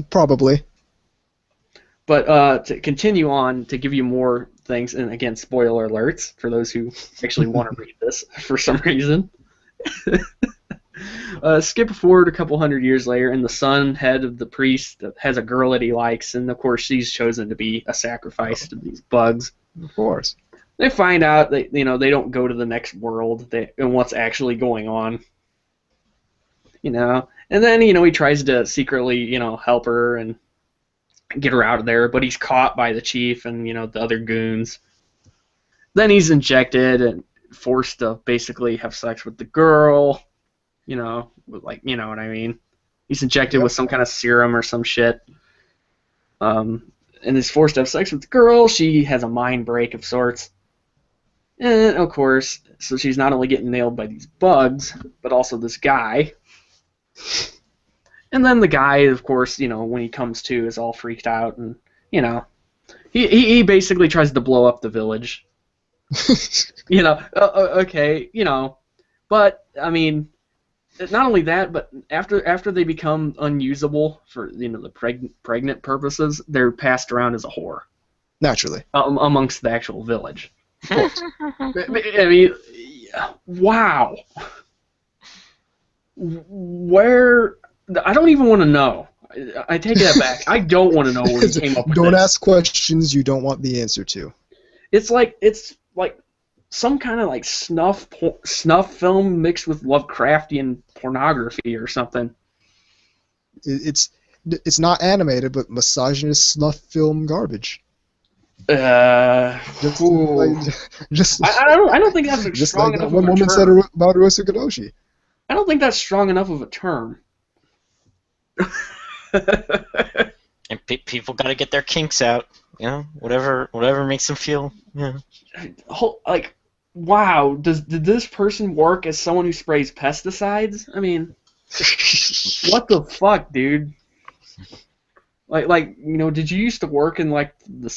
Probably. But to continue on, to give you more things, and again, spoiler alerts for those who actually want to read this for some reason. Skip forward a couple hundred years later, and the son, head of the priest, has a girl that he likes, and of course she's chosen to be a sacrifice to these bugs. Of course. They find out that, you know, they don't go to the next world, and what's actually going on. You know, and then, you know, he tries to secretly, you know, help her and get her out of there, but he's caught by the chief and, you know, the other goons. Then he's injected and forced to basically have sex with the girl, you know, like, you know what I mean. He's injected with some kind of serum or some shit. And is forced to have sex with the girl. She has a mind break of sorts. And, of course, so she's not only getting nailed by these bugs, but also this guy. And then the guy, of course, you know, when he comes to, is all freaked out, and, you know, he basically tries to blow up the village. You know, okay, you know, but, I mean, not only that, but after they become unusable for, you know, the pregnant purposes, they're passed around as a whore. Naturally. Amongst the actual village. Of course. I mean, wow. Where... I don't even want to know. I take that back. I don't want to know where he came up with Don't this. ask questions you don't want the answer to. It's like some kind of like snuff film mixed with Lovecraftian pornography or something. It's not animated, but misogynist snuff film garbage. I don't think that's just strong like enough. One of a woman term. said about Arisa Kadoshi. I don't think that's strong enough of a term. And people got to get their kinks out, you know, whatever makes them feel, you know. Like, wow, did this person work as someone who sprays pesticides? I mean, what the fuck, dude? Like, you know, did you used to work in like the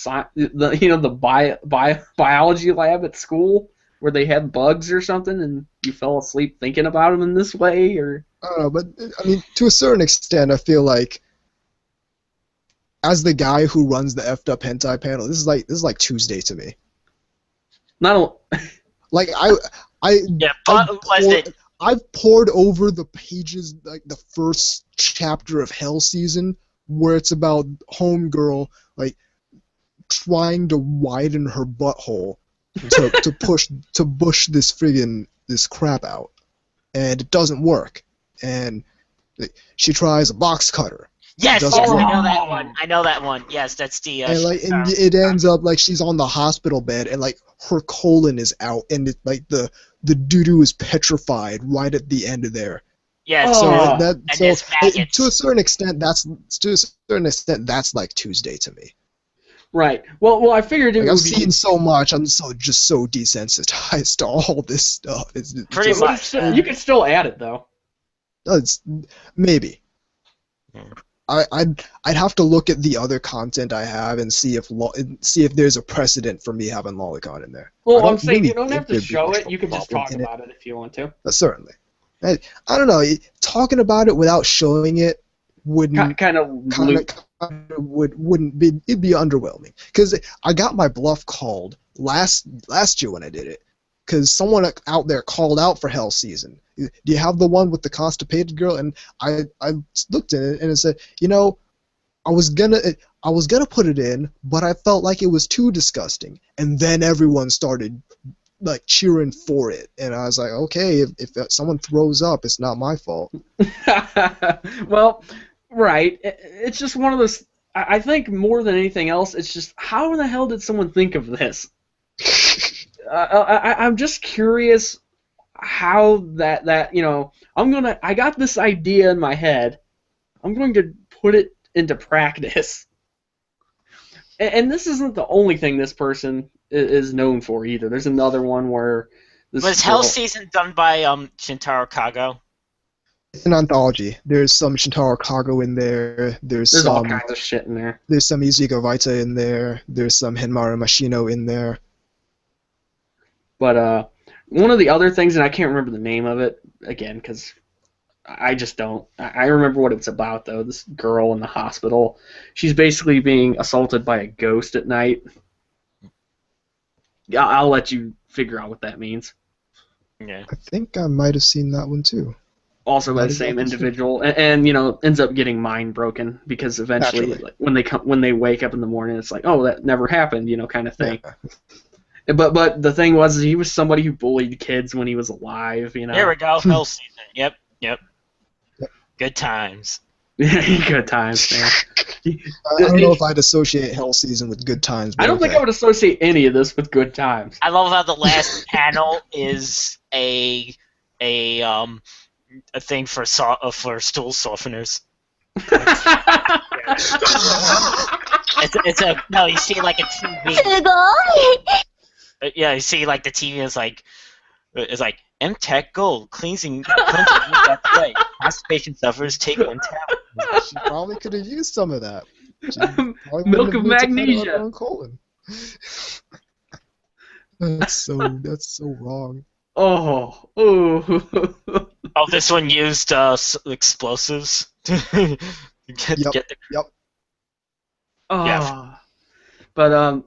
biology lab at school where they had bugs or something, and you fell asleep thinking about them in this way, or? I don't know, but I mean, to a certain extent, I feel like, as the guy who runs the effed up hentai panel, this is like Tuesday to me. Like I've poured over the pages, like the first chapter of Hell Season, where it's about homegirl like trying to widen her butthole to push this crap out, and it doesn't work. And she tries a box cutter. Yes, I know that one. Yes, that's the. And it ends up like she's on the hospital bed, and like her colon is out, and like the doo-doo is petrified right at the end of there. Yeah. To a certain extent, that's like Tuesday to me. Right. Well, I figured it Like, would I've be. seen so much. I'm just so desensitized to all this stuff. It's Pretty just- much. You could still add it though. It's maybe. Hmm. I'd have to look at the other content I have and see if there's a precedent for me having lolicon in there. I Well, don't I'm saying really you don't think have to there'd be show much it. of a You can just problem talk in it. about it if you want to. Certainly. I don't know. Talking about it without showing it wouldn't Kind of. wouldn't be, it'd be underwhelming, because I got my bluff called last year when I did it, because someone out there called out for Hell Season. Do you have the one with the constipated girl? And I looked at it and it said, I was gonna put it in, but I felt like it was too disgusting, and then everyone started like cheering for it, and I was like, okay, if someone throws up, it's not my fault. Well, right. It's just one of those. I think more than anything else, it's just how in the hell did someone think of this? I'm just curious how that I got this idea in my head. I'm going to put it into practice. And this isn't the only thing this person is known for either. There's another one where this Was Hell Season done by Shintaro Kago? It's an anthology. There's some Shintaro Kago in there. There's all some kinds of shit in there. There's some Izuka Vaita in there. There's some Henmaru Mashino in there. But one of the other things, and I can't remember the name of it again because I just don't. I remember what it's about though. This girl in the hospital, she's basically being assaulted by a ghost at night. I'll let you figure out what that means. Yeah. I think I might have seen that one too. Also by the same individual, and ends up getting mind broken because eventually, like, when they wake up in the morning, it's like, oh, that never happened, kind of thing. Yeah. But the thing was, he was somebody who bullied kids when he was alive, Here we go, Hell Season. Yep. Good times. Good times, man. I don't know if I'd associate Hell Season with good times. But I don't think I would associate any of this with good times. I love how the last panel is a thing for stool softeners. No, you see like a TV. Yeah, you see like the TV is like M-Tech Gold cleansing that way. Constipation sufferers take M-Tech. She probably could have used some of that. Milk of magnesia. That's so wrong. Oh. Oh, this one used explosives to get the. Yep. Yeah. But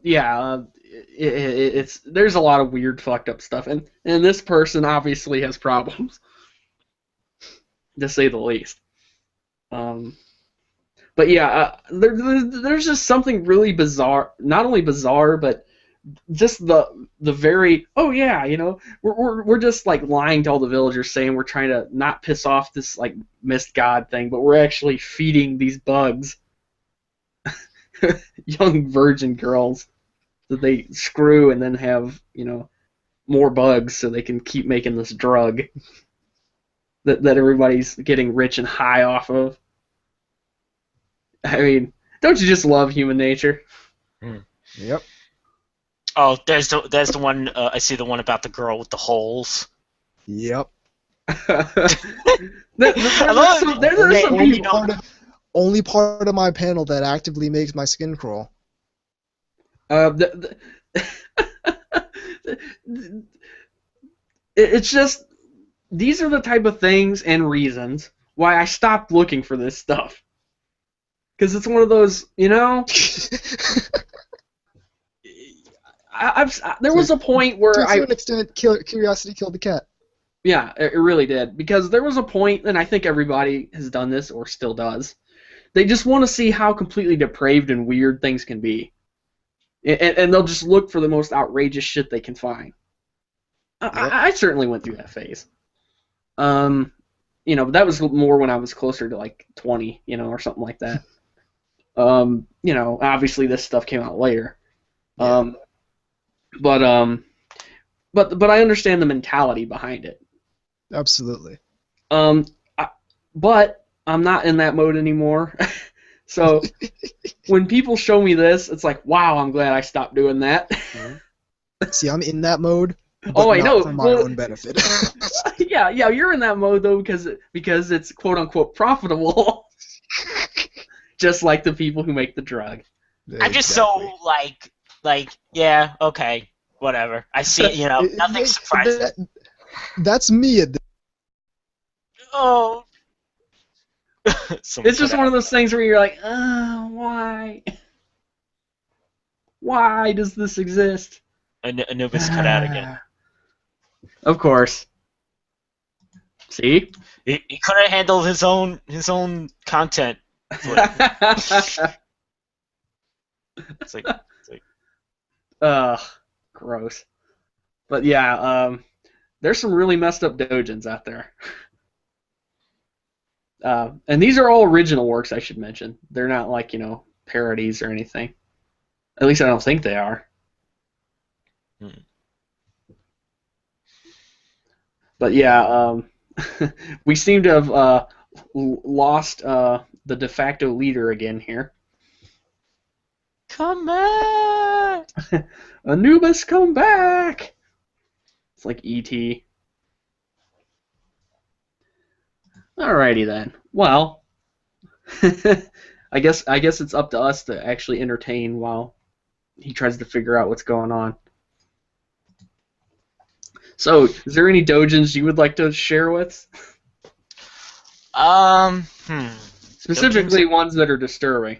it's there's a lot of weird fucked up stuff, and this person obviously has problems, to say the least. But yeah, there's just something really bizarre. Not only bizarre, but just the very we're just like lying to all the villagers, saying we're trying to not piss off this like mist god thing, but we're actually feeding these bugs, young virgin girls, that they screw and then have more bugs so they can keep making this drug that everybody's getting rich and high off of. I mean, don't you just love human nature? Yep. Oh, there's the one. I see the one about the girl with the holes. Yep. Only part of my panel that actively makes my skin crawl. It's just, these are the type of things and reasons why I stopped looking for this stuff. Because it's one of those, there was a point where to an extent, curiosity killed the cat. Yeah, it really did. Because there was a point, and I think everybody has done this or still does, they just want to see how completely depraved and weird things can be. And they'll just look for the most outrageous shit they can find. Yep. I certainly went through that phase. But that was more when I was closer to like 20, or something like that. Obviously this stuff came out later. Yeah. But I understand the mentality behind it. Absolutely. But I'm not in that mode anymore. So when people show me this, it's like, wow, I'm glad I stopped doing that. See, I'm in that mode, but Oh, I not know. for my Well, own benefit. yeah, you're in that mode though because it's quote unquote profitable, just like the people who make the drug. I'm just so like yeah, okay, whatever. I see, nothing surprising. That's me at this. Oh. It's just one of those things where you're like, why? Why does this exist? Anubis cut out again. Of course. See? He couldn't handle his own content. It's like Ugh, gross. But yeah, there's some really messed up doujins out there. And these are all original works, I should mention. They're not like, parodies or anything. At least I don't think they are. But yeah, we seem to have lost the de facto leader again here. come back! Anubis, come back! It's like E.T. Alrighty then. Well, I guess it's up to us to actually entertain while he tries to figure out what's going on. So, is there any doujins you would like to share with? Specifically ones that are disturbing.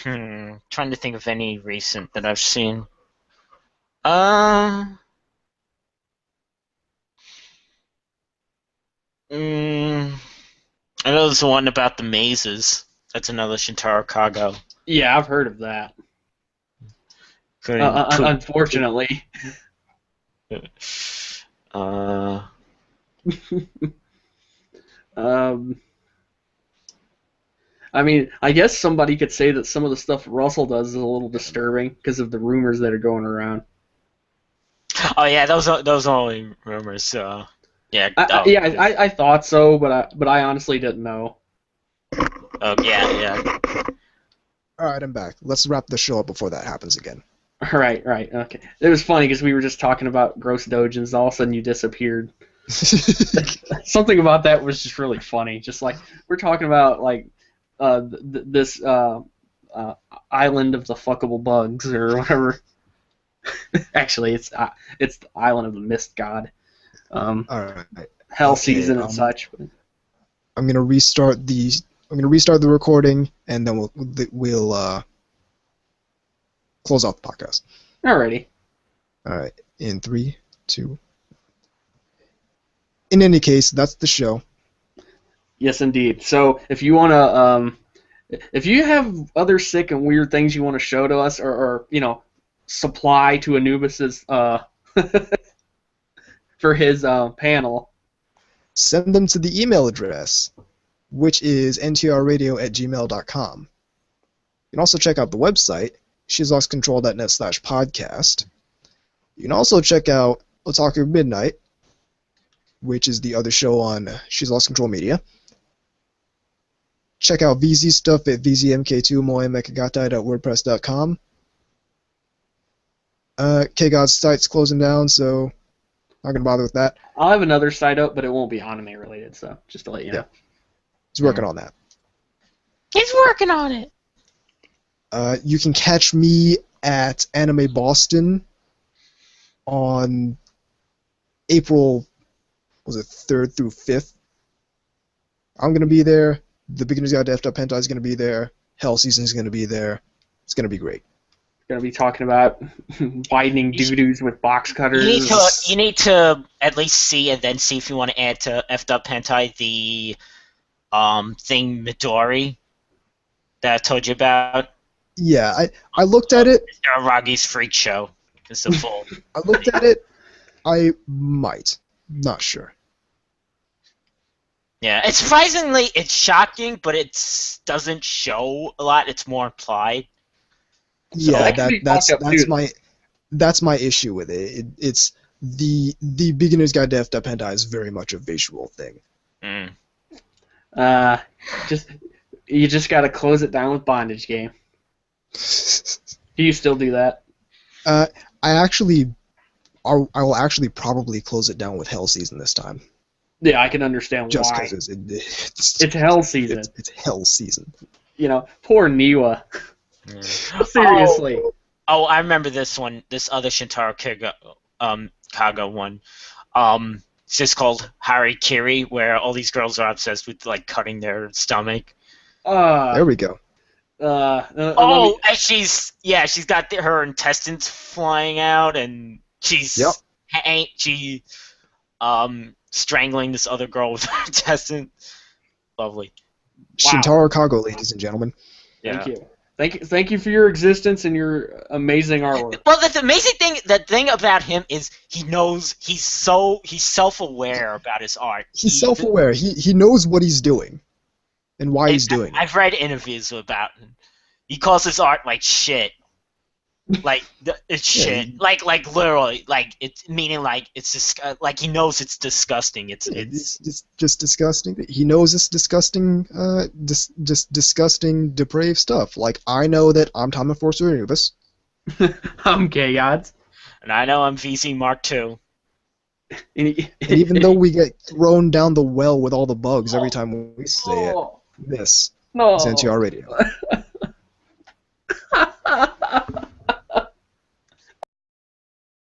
Trying to think of any recent that I've seen. I know there's one about the mazes. That's another Shintaro Kago. Yeah, I've heard of that. Unfortunately. I mean, I guess somebody could say that some of the stuff Russell does is a little disturbing because of the rumors that are going around. Oh yeah, those are only rumors. Yeah. I thought so, but I honestly didn't know. Oh yeah. All right, I'm back. Let's wrap the show up before that happens again. Right, okay. It was funny because we were just talking about gross doujins, all of a sudden you disappeared. Something about that was just really funny. Just like we're talking about like this island of the fuckable bugs or whatever. Actually, it's the island of the mist god. All right. Hell season and such. I'm gonna restart the recording, and then we'll close off the podcast. Alrighty. All right. In 3, 2. In any case, that's the show. Yes, indeed. So if you wanna, if you have other sick and weird things you want to show to us, or supply to Anubis's for his panel, send them to the email address, which is ntrradio@gmail.com. You can also check out the website, shizlockscontrol.net/podcast. You can also check out Otaku Midnight, which is the other show on She's Lost Control Media. Check out VZ stuff at vzmk2moemekaгаtai.wordpress.com. K-God's site's closing down, so not going to bother with that. I'll have another site up, but it won't be anime related, so just to let you know. He's working on that. He's working on it. You can catch me at Anime Boston on April, 3rd through 5th. I'm going to be there. The Beginner's Guide to Effed Up Hentai is going to be there. Hell Season is going to be there. It's going to be great. Going to be talking about widening doo-doos with box cutters. You need to at least see and then see if you want to add to Effed Up Hentai the thing Midori that I told you about. Yeah, I looked at it. Aragi's Freak Show. It's the full. I looked at it. I might. Not sure. Yeah, it's surprisingly, it's shocking, but it doesn't show a lot. It's more implied. Yeah, that's my issue with it. It's the Beginner's Guide to Effed Up Hentai is very much a visual thing. Just You just gotta close it down with Bondage Game. Do you still do that? I will actually probably close it down with Hell Season this time. Yeah, I can understand Just why. because It's Hell Season. It's Hell Season. You know, poor Niwa. Seriously. Oh, I remember this one. This other Shintaro Kaga one. It's just called Harikiri, where all these girls are obsessed with like cutting their stomach. There we go. And she's got her intestines flying out, and she's strangling this other girl with her intestines. Lovely. Wow. Shintaro Kago, ladies and gentlemen. Thank you. Thank you for your existence and your amazing artwork. Well, the amazing thing, the thing about him is he knows he's self-aware about his art. He's self-aware. He knows what he's doing and why he's doing it. I've read interviews about him. He calls his art like shit. Like it's shit. Like literally. Like it's meaning like it's just like he knows it's disgusting. It's just disgusting. He knows it's disgusting. Just disgusting, depraved stuff. Like I know that I'm Tom Enforcer Anubis. I'm Gay Odds. And I know I'm VC Mark II. And even though we get thrown down the well with all the bugs every time we say it, this is NTR Radio.